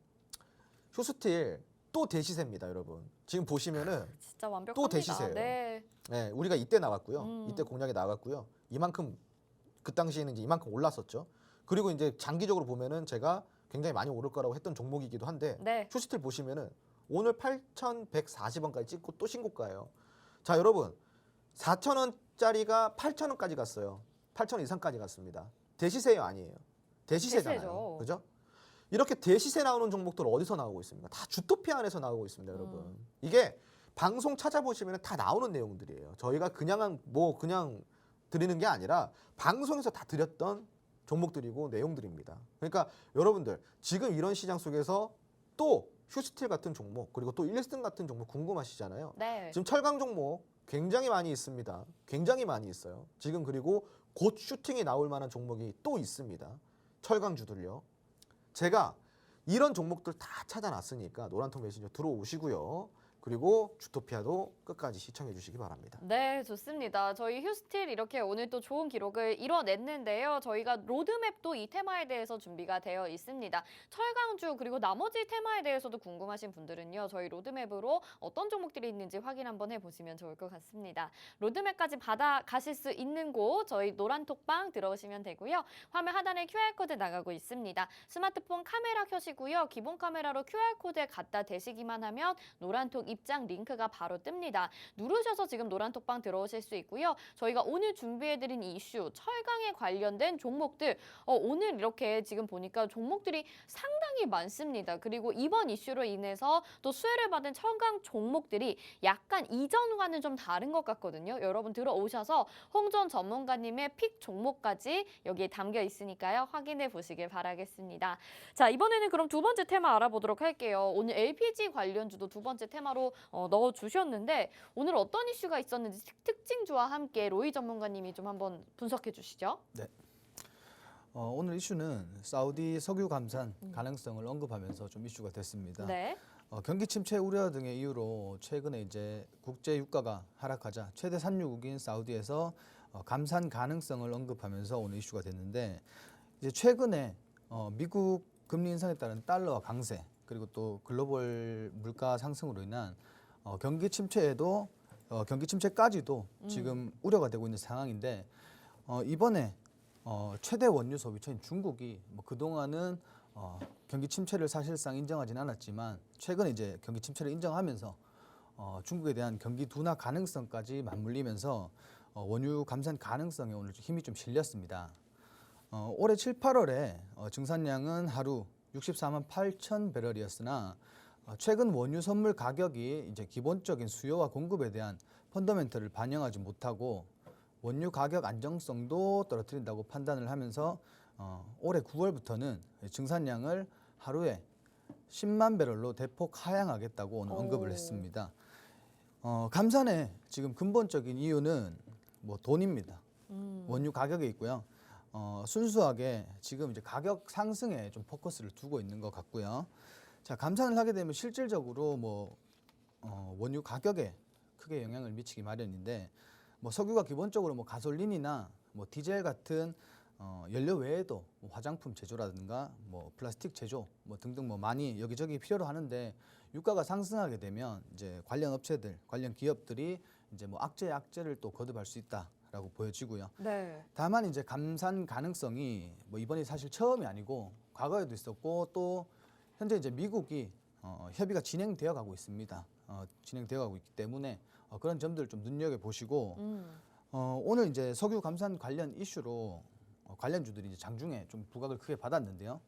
휴스틸 또 대시세입니다, 여러분. 지금 보시면은 진짜 완벽합니다. 또 대시세예요. 네. 네, 우리가 이때 나갔고요. 이때 공략이 나갔고요. 이만큼 그 당시에는 이제 이만큼 올랐었죠. 그리고 이제 장기적으로 보면은 제가 굉장히 많이 오를 거라고 했던 종목이기도 한데 네. 휴스틸 보시면은 오늘 8,140원까지 찍고 또 신고가예요. 자, 여러분. 4,000원짜리가 8,000원까지 갔어요. 8,000원 이상까지 갔습니다. 대시세요, 아니에요? 대시세잖아요. 대시세죠. 그죠? 이렇게 대시세 나오는 종목들 어디서 나오고 있습니까? 다 주토피아 안에서 나오고 있습니다, 여러분. 이게 방송 찾아보시면 다 나오는 내용들이에요. 저희가 그냥 드리는 게 아니라 방송에서 다 드렸던 종목들이고 내용들입니다. 그러니까 여러분들 지금 이런 시장 속에서 또 휴스틸 같은 종목 그리고 또 1등 같은 종목 궁금하시잖아요. 네. 지금 철강 종목 굉장히 많이 있습니다. 굉장히 많이 있어요. 지금 그리고 곧 슈팅이 나올 만한 종목이 또 있습니다. 철강주들요. 제가 이런 종목들 다 찾아놨으니까 노란통 메신저 들어오시고요. 그리고 주토피아도 끝까지 시청해 주시기 바랍니다. 네, 좋습니다. 저희 휴스틸 이렇게 오늘 또 좋은 기록을 이뤄냈는데요. 저희가 로드맵도 이 테마에 대해서 준비가 되어 있습니다. 철강주 그리고 나머지 테마에 대해서도 궁금하신 분들은요. 저희 로드맵으로 어떤 종목들이 있는지 확인 한번 해보시면 좋을 것 같습니다. 로드맵까지 받아가실 수 있는 곳 저희 노란톡방 들어오시면 되고요. 화면 하단에 QR코드 나가고 있습니다. 스마트폰 카메라 켜시고요. 기본 카메라로 QR코드에 갖다 대시기만 하면 노란톡 입장 링크가 바로 뜹니다. 누르셔서 지금 노란톡방 들어오실 수 있고요. 저희가 오늘 준비해드린 이슈, 철강에 관련된 종목들 오늘 이렇게 지금 보니까 종목들이 상당히 많습니다. 그리고 이번 이슈로 인해서 또 수혜를 받은 철강 종목들이 약간 이전과는 좀 다른 것 같거든요. 여러분 들어오셔서 홍전 전문가님의 픽 종목까지 여기에 담겨 있으니까요. 확인해 보시길 바라겠습니다. 자, 이번에는 그럼 두 번째 테마 알아보도록 할게요. 오늘 LPG 관련주도 두 번째 테마로 넣어주셨는데 오늘 어떤 이슈가 있었는지 특징주와 함께 로이 전문가님이 좀 한번 분석해 주시죠. 네. 오늘 이슈는 사우디 석유 감산 가능성을 언급하면서 좀 이슈가 됐습니다. 네. 경기 침체 우려 등의 이유로 최근에 이제 국제 유가가 하락하자 최대 산유국인 사우디에서 감산 가능성을 언급하면서 오늘 이슈가 됐는데 이제 최근에 미국 금리 인상에 따른 달러와 강세 그리고 또 글로벌 물가 상승으로 인한 경기 침체에도 경기 침체까지도 지금 우려가 되고 있는 상황인데 이번에 최대 원유 소비처인 중국이 뭐 그동안은 경기 침체를 사실상 인정하진 않았지만 최근에 이제 경기 침체를 인정하면서 중국에 대한 경기 둔화 가능성까지 맞물리면서 원유 감산 가능성에 오늘 힘이 좀 실렸습니다. 올해 7, 8월에 증산량은 하루 64만 8천 배럴이었으나 최근 원유 선물 가격이 이제 기본적인 수요와 공급에 대한 펀더멘털을 반영하지 못하고 원유 가격 안정성도 떨어뜨린다고 판단을 하면서 올해 9월부터는 증산량을 하루에 10만 배럴로 대폭 하향하겠다고 오늘 언급을 했습니다. 감산의 지금 근본적인 이유는 뭐 돈입니다. 원유 가격에 있고요. 순수하게 지금 이제 가격 상승에 좀 포커스를 두고 있는 것 같고요. 자, 감산을 하게 되면 실질적으로 뭐 원유 가격에 크게 영향을 미치기 마련인데, 뭐 석유가 기본적으로 뭐 가솔린이나 뭐 디젤 같은 연료 외에도 뭐 화장품 제조라든가 뭐 플라스틱 제조 뭐 등등 뭐 많이 여기저기 필요로 하는데, 유가가 상승하게 되면 이제 관련 업체들, 관련 기업들이 이제 뭐 악재를 또 거듭할 수 있다라고 보여지고요. 네. 다만 이제 감산 가능성이 뭐 이번이 사실 처음이 아니고 과거에도 있었고, 또 현재 이제 미국이 협의가 진행되어 가고 있습니다. 진행되어 가고 있기 때문에 그런 점들을 좀 눈여겨 보시고, 오늘 이제 석유 감산 관련 이슈로 관련주들이 이제 장중에 좀 부각을 크게 받았는데요.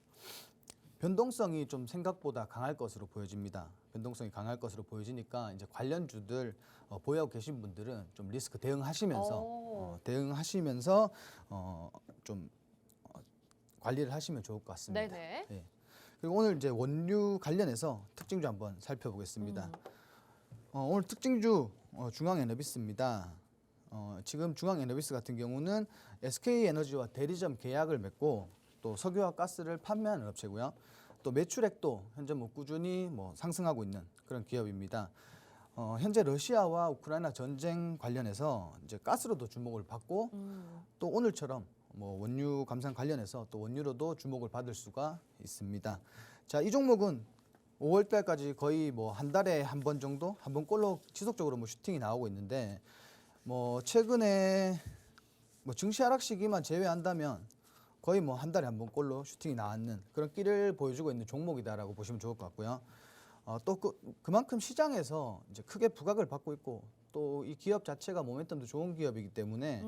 변동성이 좀 생각보다 강할 것으로 보여집니다. 변동성이 강할 것으로 보여지니까 이제 관련주들 보유하고 계신 분들은 좀 리스크 대응하시면서 좀 관리를 하시면 좋을 것 같습니다. 네네. 예. 그리고 오늘 이제 원유 관련해서 특징주 한번 살펴보겠습니다. 오늘 특징주 중앙에너비스입니다. 지금 중앙에너비스 같은 경우는 SK에너지와 대리점 계약을 맺고 또 석유와 가스를 판매하는 업체고요. 또 매출액도 현재 뭐 꾸준히 뭐 상승하고 있는 그런 기업입니다. 현재 러시아와 우크라이나 전쟁 관련해서 이제 가스로도 주목을 받고, 또 오늘처럼 뭐 원유 감산 관련해서 또 원유로도 주목을 받을 수가 있습니다. 자, 이 종목은 5월 달까지 거의 뭐 한 달에 한 번 정도, 한 번꼴로 지속적으로 뭐 슈팅이 나오고 있는데, 뭐 최근에 뭐 증시 하락 시기만 제외한다면 거의 뭐 한 달에 한 번꼴로 슈팅이 나왔는 그런 끼를 보여주고 있는 종목이다라고 보시면 좋을 것 같고요. 또 그만큼 시장에서 이제 크게 부각을 받고 있고, 또 이 기업 자체가 모멘텀도 좋은 기업이기 때문에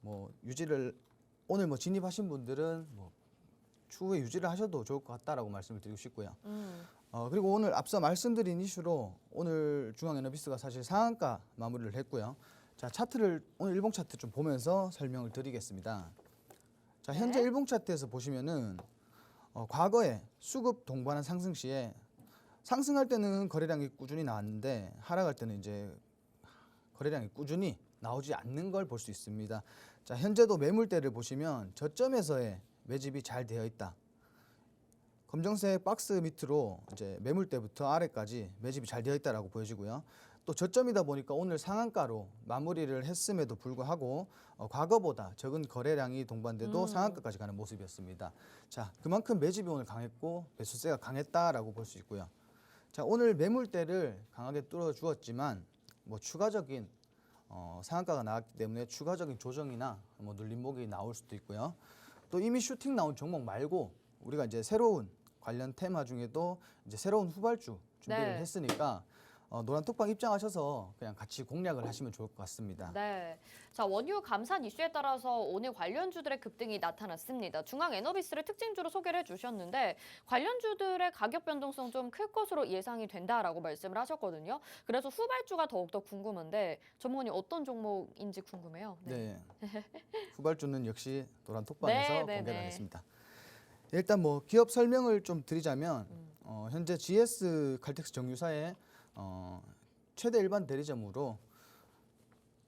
뭐 유지를, 오늘 뭐 진입하신 분들은 뭐 추후에 유지를 하셔도 좋을 것 같다라고 말씀을 드리고 싶고요. 그리고 오늘 앞서 말씀드린 이슈로 오늘 중앙에너비스가 사실 상한가 마무리를 했고요. 자, 차트를 오늘 일봉 차트 좀 보면서 설명을 드리겠습니다. 자, 현재 네. 일봉 차트에서 보시면은 과거에 수급 동반한 상승 시에 상승할 때는 거래량이 꾸준히 나왔는데, 하락할 때는 이제 거래량이 꾸준히 나오지 않는 걸 볼 수 있습니다. 자, 현재도 매물대를 보시면 저점에서의 매집이 잘 되어 있다. 검정색 박스 밑으로 이제 매물대부터 아래까지 매집이 잘 되어 있다라고 보여지고요. 또 저점이다 보니까 오늘 상한가로 마무리를 했음에도 불구하고 과거보다 적은 거래량이 동반돼도 상한가까지 가는 모습이었습니다. 자, 그만큼 매집이 오늘 강했고 매수세가 강했다라고 볼 수 있고요. 자, 오늘 매물대를 강하게 뚫어주었지만 뭐 추가적인 상한가가 나왔기 때문에 추가적인 조정이나 뭐 눌림목이 나올 수도 있고요. 또 이미 슈팅 나온 종목 말고 우리가 이제 새로운 관련 테마 중에도 이제 새로운 후발주 준비를 네. 했으니까 노란톡방 입장하셔서 그냥 같이 공략을 하시면 좋을 것 같습니다. 네. 자, 원유 감산 이슈에 따라서 오늘 관련주들의 급등이 나타났습니다. 중앙에너비스를 특징주로 소개를 해주셨는데, 관련주들의 가격 변동성 좀 클 것으로 예상이 된다라고 말씀을 하셨거든요. 그래서 후발주가 더욱더 궁금한데, 전문가님 어떤 종목인지 궁금해요. 네. 후발주는 역시 노란톡방에서 네, 네, 공개를 네. 하겠습니다. 일단 뭐 기업 설명을 좀 드리자면 현재 GS 칼텍스 정유사의 최대 일반 대리점으로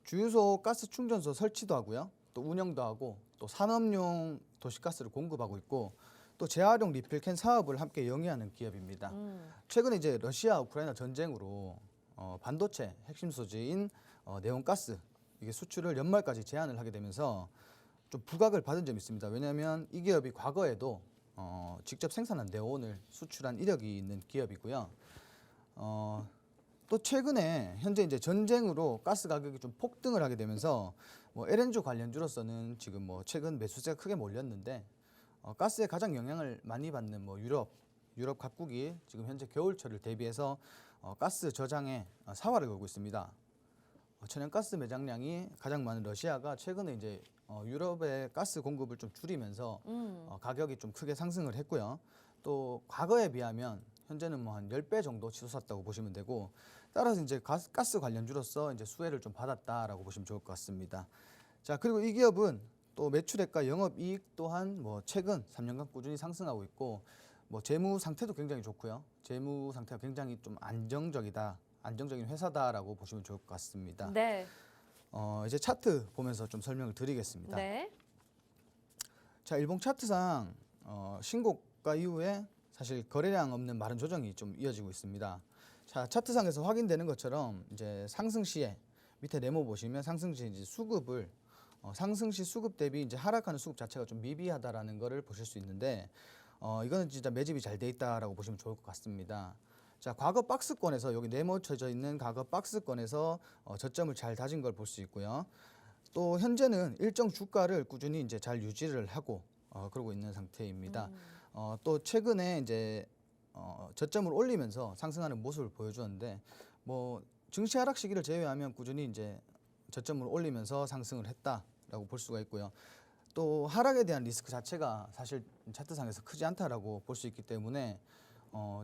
주유소 가스 충전소 설치도 하고요, 또 운영도 하고, 또 산업용 도시가스를 공급하고 있고, 또 재활용 리필캔 사업을 함께 영위하는 기업입니다. 최근에 이제 러시아 우크라이나 전쟁으로 반도체 핵심 소재인 네온가스 이게 수출을 연말까지 제한을 하게 되면서 좀 부각을 받은 점이 있습니다. 왜냐하면 이 기업이 과거에도 직접 생산한 네온을 수출한 이력이 있는 기업이고요. 또 최근에 현재 이제 전쟁으로 가스 가격이 좀 폭등을 하게 되면서 뭐 LNG 관련주로서는 지금 뭐 최근 매수세가 크게 몰렸는데, 가스에 가장 영향을 많이 받는 뭐 유럽, 유럽 각국이 지금 현재 겨울철을 대비해서 가스 저장에 사활을 걸고 있습니다. 천연가스 매장량이 가장 많은 러시아가 최근에 이제 유럽의 가스 공급을 좀 줄이면서 가격이 좀 크게 상승을 했고요. 또 과거에 비하면 현재는 뭐 한 10배 정도 치솟았다고 보시면 되고, 따라서 이제 가스 관련주로서 이제 수혜를 좀 받았다라고 보시면 좋을 것 같습니다. 자, 그리고 이 기업은 또 매출액과 영업이익 또한 뭐 최근 3년간 꾸준히 상승하고 있고, 뭐 재무 상태도 굉장히 좋고요. 재무 상태가 굉장히 좀 안정적인 회사다라고 보시면 좋을 것 같습니다. 네. 이제 차트 보면서 좀 설명을 드리겠습니다. 네. 자, 일봉 차트상 신고가 이후에 사실 거래량 없는 마른 조정이 좀 이어지고 있습니다. 자, 차트상에서 확인되는 것처럼 이제 상승 시에 밑에 네모 보시면 상승 시 이제 수급을 상승 시 수급 대비 이제 하락하는 수급 자체가 좀 미비하다라는 거를 보실 수 있는데, 이거는 진짜 매집이 잘 돼 있다라고 보시면 좋을 것 같습니다. 자, 과거 박스권에서 여기 네모 쳐져 있는 과거 박스권에서 저점을 잘 다진 걸 볼 수 있고요. 또 현재는 일정 주가를 꾸준히 이제 잘 유지를 하고 그러고 있는 상태입니다. 또 최근에 이제 저점을 올리면서 상승하는 모습을 보여주었는데, 뭐 증시 하락 시기를 제외하면 꾸준히 이제 저점을 올리면서 상승을 했다라고 볼 수가 있고요. 또 하락에 대한 리스크 자체가 사실 차트상에서 크지 않다라고 볼 수 있기 때문에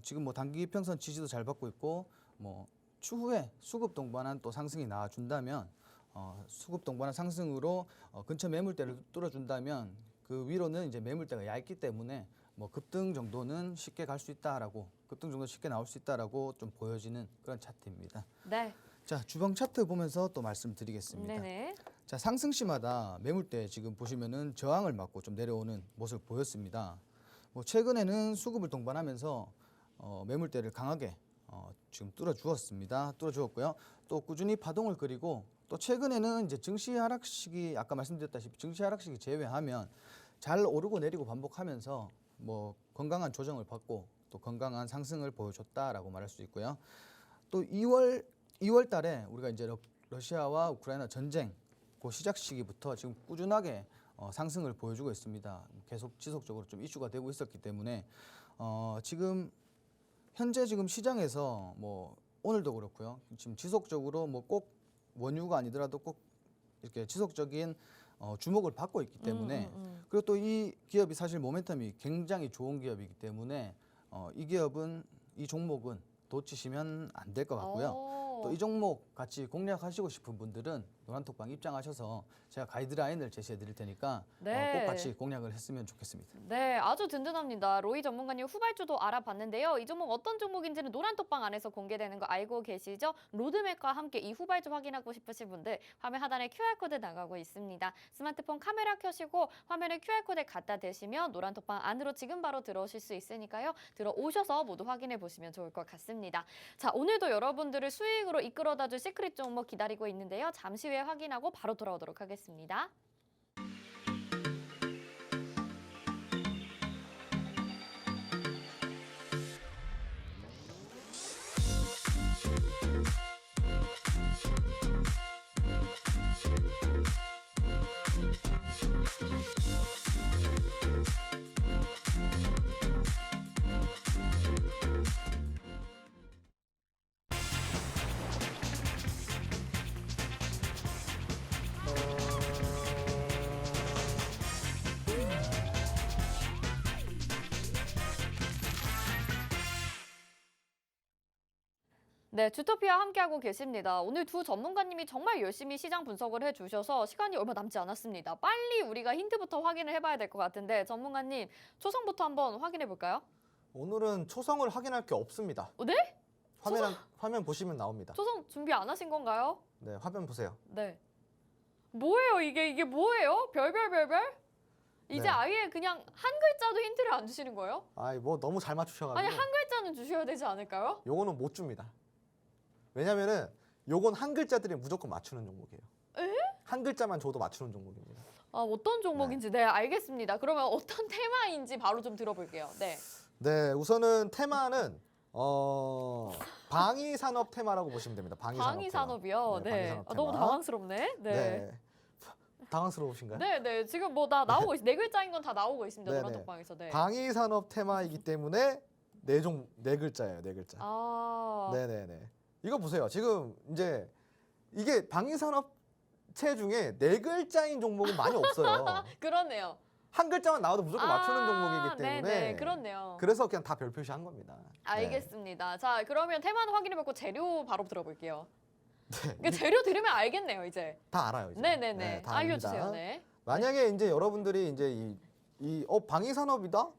지금 뭐 단기 이평선 지지도 잘 받고 있고, 뭐 추후에 수급 동반한 또 상승이 나와준다면 수급 동반한 상승으로 근처 매물대를 뚫어준다면 그 위로는 이제 매물대가 얇기 때문에 뭐 급등 정도는 쉽게 갈 수 있다라고, 급등 정도 쉽게 나올 수 있다라고 좀 보여지는 그런 차트입니다. 네. 자, 주봉 차트 보면서 또 말씀드리겠습니다. 네네. 자, 상승 시마다 매물대 지금 보시면은 저항을 맞고 좀 내려오는 모습을 보였습니다. 뭐 최근에는 수급을 동반하면서 매물대를 강하게 지금 뚫어주었고요. 또 꾸준히 파동을 그리고, 또 최근에는 이제 증시 하락 시기, 아까 말씀드렸다시피 증시 하락 시기 제외하면 잘 오르고 내리고 반복하면서 뭐 건강한 조정을 받고 또 건강한 상승을 보여줬다라고 말할 수 있고요. 또 2월 달에 우리가 이제 러시아와 우크라이나 전쟁 그 시작 시기부터 지금 꾸준하게 상승을 보여주고 있습니다. 계속 지속적으로 좀 이슈가 되고 있었기 때문에 지금 현재 지금 시장에서 뭐 오늘도 그렇고요. 지금 지속적으로 뭐 꼭 원유가 아니더라도 꼭 이렇게 지속적인 주목을 받고 있기 때문에, 그리고 또 이 기업이 사실 모멘텀이 굉장히 좋은 기업이기 때문에 이 기업은, 이 종목은 놓치시면 안 될 것 같고요. 또 이 종목 같이 공략하시고 싶은 분들은 노란톡방 입장하셔서 제가 가이드라인을 제시해 드릴 테니까 네. 꼭 같이 공략을 했으면 좋겠습니다. 네, 아주 든든합니다. 로이 전문가님 후발주도 알아봤는데요. 이 종목 어떤 종목인지는 노란톡방 안에서 공개되는 거 알고 계시죠? 로드맵과 함께 이 후발주 확인하고 싶으신 분들 화면 하단에 QR코드 나가고 있습니다. 스마트폰 카메라 켜시고 화면에 QR코드 갖다 대시면 노란톡방 안으로 지금 바로 들어오실 수 있으니까요. 들어오셔서 모두 확인해 보시면 좋을 것 같습니다. 자, 오늘도 여러분들을 수익으로 이끌어다 줄 시크릿 종목 기다리고 있는데요. 잠시 후에 확인하고 바로 돌아오도록 하겠습니다. 네, 주토피아 함께하고 계십니다. 오늘 두 전문가님이 정말 열심히 시장 분석을 해주셔서 시간이 얼마 남지 않았습니다. 빨리 우리가 힌트부터 확인을 해봐야 될 것 같은데 전문가님, 초성부터 한번 확인해 볼까요? 오늘은 초성을 확인할 게 없습니다. 네? 화면 보시면 나옵니다. 초성 준비 안 하신 건가요? 네, 화면 보세요. 네. 뭐예요 이게 뭐예요? 별별별별? 이제 네. 아예 그냥 한 글자도 힌트를 안 주시는 거예요? 뭐 너무 잘 맞추셔가지고. 아니 한 글자는 주셔야 되지 않을까요? 요거는 못 줍니다. 왜냐면은 요건 한 글자들이 무조건 맞추는 종목이에요. 에? 한 글자만 줘도 맞추는 종목입니다. 아, 어떤 종목인지 네, 알겠습니다. 그러면 어떤 테마인지 바로 좀 들어볼게요. 네. 네, 우선은 테마는 방위 산업 테마라고 보시면 됩니다. 방위 산업이요. 네. 방위 산업 너무 테마. 당황스럽네. 네. 네. 당황스러우신가요? 네. 지금 뭐 다 나오고 있어요. 네 글자인 건 다 나오고 있습니다. 네네. 노란톡방에서. 네. 방위 산업 테마이기 때문에 네 글자예요. 네 글자. 아, 네네네. 이거 보세요. 지금 이제 이게 방위산업체 중에 네 글자인 종목은 많이 없어요. 그렇네요. 한 글자만 나와도 무조건 맞추는 종목이기 때문에. 네네, 그렇네요. 그래서 그냥 다 별 표시한 겁니다. 알겠습니다. 자, 그러면 테마는 확인해봤고 재료 바로 들어볼게요. 네. 그 재료 들으면 알겠네요, 이제. 다 알아요. 이제. 네네네. 다 알려주세요. 압니다. 네. 만약에 이제 여러분들이 이제 방위산업이다?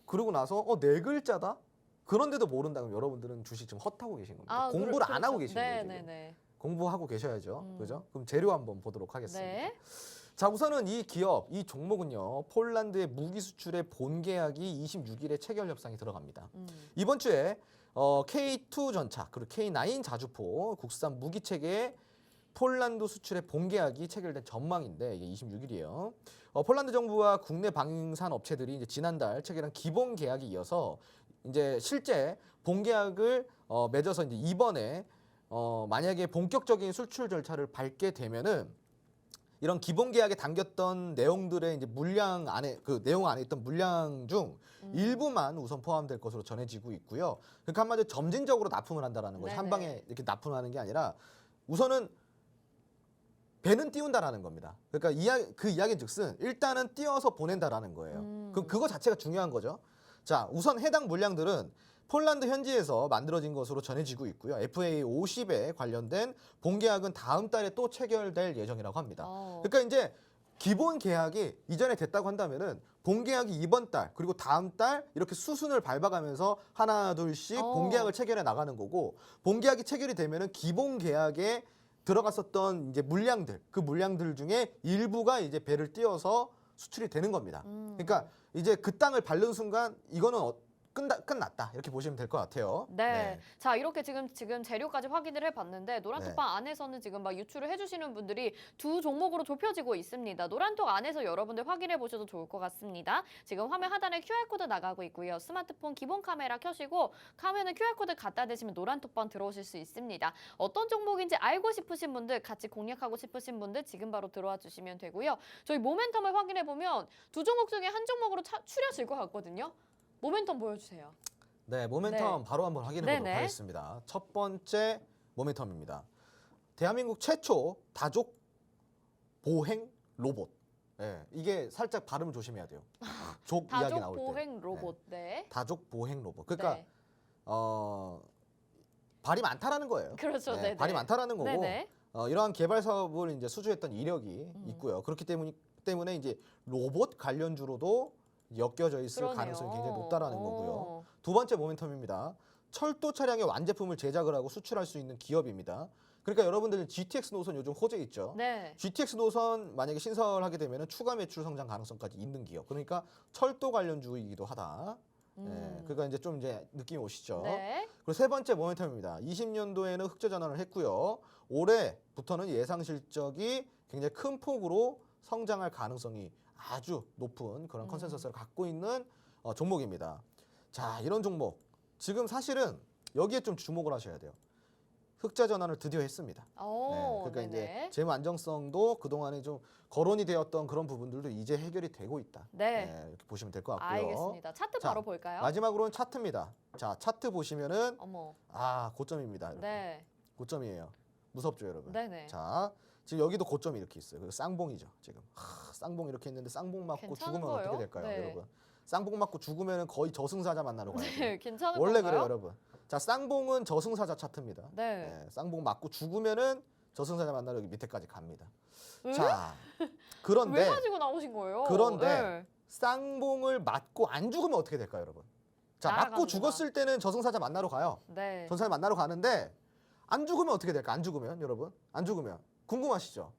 그러고 나서 네 글자다? 그런데도 모른다면 여러분들은 주식 지금 헛하고 계신 겁니다. 공부를 안 하고 계신 거예요. 지금. 네네네. 공부하고 계셔야죠. 그죠? 그럼 재료 한번 보도록 하겠습니다. 네. 자, 우선은 이 기업, 이 종목은요. 폴란드의 무기 수출의 본계약이 26일에 체결 협상이 들어갑니다. 이번 주에 K2 전차 그리고 K9 자주포 국산 무기 체계의 폴란드 수출의 본계약이 체결된 전망인데 이게 26일이에요. 폴란드 정부와 국내 방산 업체들이 이제 지난달 체결한 기본 계약에 이어서 이제 실제 본계약을 맺어서 이제 이번에 만약에 본격적인 수출 절차를 밟게 되면은 이런 기본 계약에 담겼던 내용들의 이제 물량 안에 그 내용 안에 있던 물량 중 일부만 우선 포함될 것으로 전해지고 있고요. 그러니까 한마디로 점진적으로 납품을 한다라는 거죠. 한 네네. 방에 이렇게 납품하는 게 아니라 우선은 배는 띄운다라는 겁니다. 그러니까 그 이야기즉슨 일단은 띄어서 보낸다라는 거예요. 그거 자체가 중요한 거죠. 자, 우선 해당 물량들은 폴란드 현지에서 만들어진 것으로 전해지고 있고요. FA50에 관련된 본계약은 다음 달에 또 체결될 예정이라고 합니다. 그러니까 이제 기본 계약이 이전에 됐다고 한다면은 본계약이 이번 달 그리고 다음 달 이렇게 수순을 밟아가면서 하나 둘씩 본계약을 체결해 나가는 거고 본계약이 체결이 되면은 기본 계약에 들어갔었던 이제 물량들 그 물량들 중에 일부가 이제 배를 띄워서 수출이 되는 겁니다. 그러니까 이제 그 땅을 밟는 순간 이거는 끝났다 이렇게 보시면 될 것 같아요. 네. 자, 이렇게 지금 재료까지 확인을 해봤는데 노란톡방 네. 안에서는 지금 막 유출을 해주시는 분들이 두 종목으로 좁혀지고 있습니다. 노란톡 안에서 여러분들 확인해 보셔도 좋을 것 같습니다. 지금 화면 하단에 QR코드 나가고 있고요. 스마트폰 기본 카메라 켜시고 화면에 QR코드 갖다 대시면 노란톡방 들어오실 수 있습니다. 어떤 종목인지 알고 싶으신 분들, 같이 공략하고 싶으신 분들 지금 바로 들어와 주시면 되고요. 저희 모멘텀을 확인해 보면 두 종목 중에 한 종목으로 추려질 것 같거든요. 모멘텀 보여주세요. 네, 모멘텀 네. 바로 한번 확인해 보도록 네네. 하겠습니다. 첫 번째 모멘텀입니다. 대한민국 최초 다족 보행 로봇. 네, 이게 살짝 발음을 조심해야 돼요. 족 이야기 다족 나올 때. 보행 로봇. 네. 다족 보행 로봇. 그러니까 네. 발이 많다라는 거예요. 그렇죠. 네, 네네. 발이 많다라는 거고 네네. 이러한 개발 사업을 이제 수주했던 이력이 있고요. 그렇기 때문에 이제 로봇 관련주로도 엮여져 있을 그러네요. 가능성이 굉장히 높다라는 거고요. 오. 두 번째 모멘텀입니다. 철도 차량의 완제품을 제작을 하고 수출할 수 있는 기업입니다. 그러니까 여러분들 GTX 노선 요즘 호재 있죠. 네. GTX 노선 만약에 신설하게 되면 추가 매출 성장 가능성까지 있는 기업. 그러니까 철도 관련주이기도 하다. 네, 그러니까 이제 좀 이제 느낌이 오시죠. 네. 그리고 세 번째 모멘텀입니다. 20년도에는 흑자 전환을 했고요. 올해부터는 예상 실적이 굉장히 큰 폭으로 성장할 가능성이 아주 높은 그런 컨센서스를 갖고 있는 종목입니다. 자, 이런 종목 지금 사실은 여기에 좀 주목을 하셔야 돼요. 흑자 전환을 드디어 했습니다. 오, 그러니까 네네. 이제 재무 안정성도 그동안에 좀 거론이 되었던 그런 부분들도 이제 해결이 되고 있다. 네. 이렇게 보시면 될 것 같고요. 알겠습니다. 차트 자, 바로 볼까요? 마지막으로는 차트입니다. 자, 차트 보시면은 어머. 고점입니다. 여러분. 네. 고점이에요. 무섭죠, 여러분. 네네. 자, 지금 여기도 고점이 이렇게 있어요. 그리고 쌍봉이죠, 지금. 쌍봉 이렇게 했는데 쌍봉 맞고 괜찮은 죽으면 거예요? 어떻게 될까요, 네. 여러분? 쌍봉 맞고 죽으면은 거의 저승사자 만나러 가야 돼요. 네, 괜찮은 원래 건가요? 그래요, 여러분. 자, 쌍봉은 저승사자 차트입니다. 네. 쌍봉 맞고 죽으면은 저승사자 만나러 여기 밑에까지 갑니다. 왜? 자, 왜 그런데 가지고 나오신 거예요? 그런데 네. 쌍봉을 맞고 안 죽으면 어떻게 될까요, 여러분? 자, 맞고 날아가는구나. 죽었을 때는 저승사자 만나러 가요. 네. 전사를 만나러 가는데 안 죽으면 어떻게 될까? 안 죽으면 여러분, 안 죽으면 궁금하시죠?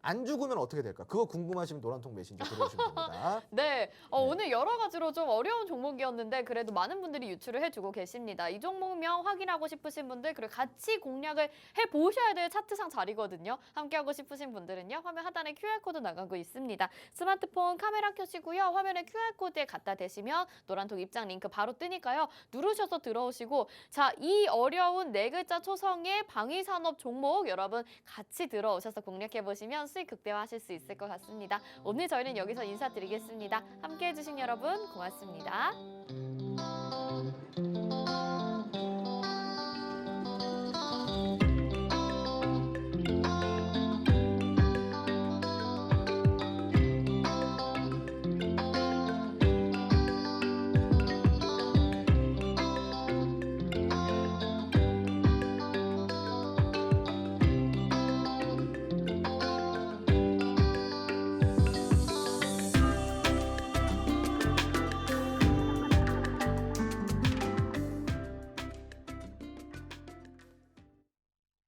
안 죽으면 어떻게 될까? 그거 궁금하시면 노란통 메신저 들어오시면 됩니다. 네, 오늘 여러 가지로 좀 어려운 종목이었는데 그래도 많은 분들이 유출을 해주고 계십니다. 이 종목명 확인하고 싶으신 분들 그리고 같이 공략을 해보셔야 될 차트상 자리거든요. 함께하고 싶으신 분들은요. 화면 하단에 QR코드 나가고 있습니다. 스마트폰 카메라 켜시고요. 화면에 QR코드에 갖다 대시면 노란통 입장 링크 바로 뜨니까요. 누르셔서 들어오시고 자, 이 어려운 네 글자 초성의 방위산업 종목 여러분 같이 들어오셔서 공략해보시면 수익 극대화하실 수 있을 것 같습니다. 오늘 저희는 여기서 인사드리겠습니다. 함께해 주신 여러분 고맙습니다.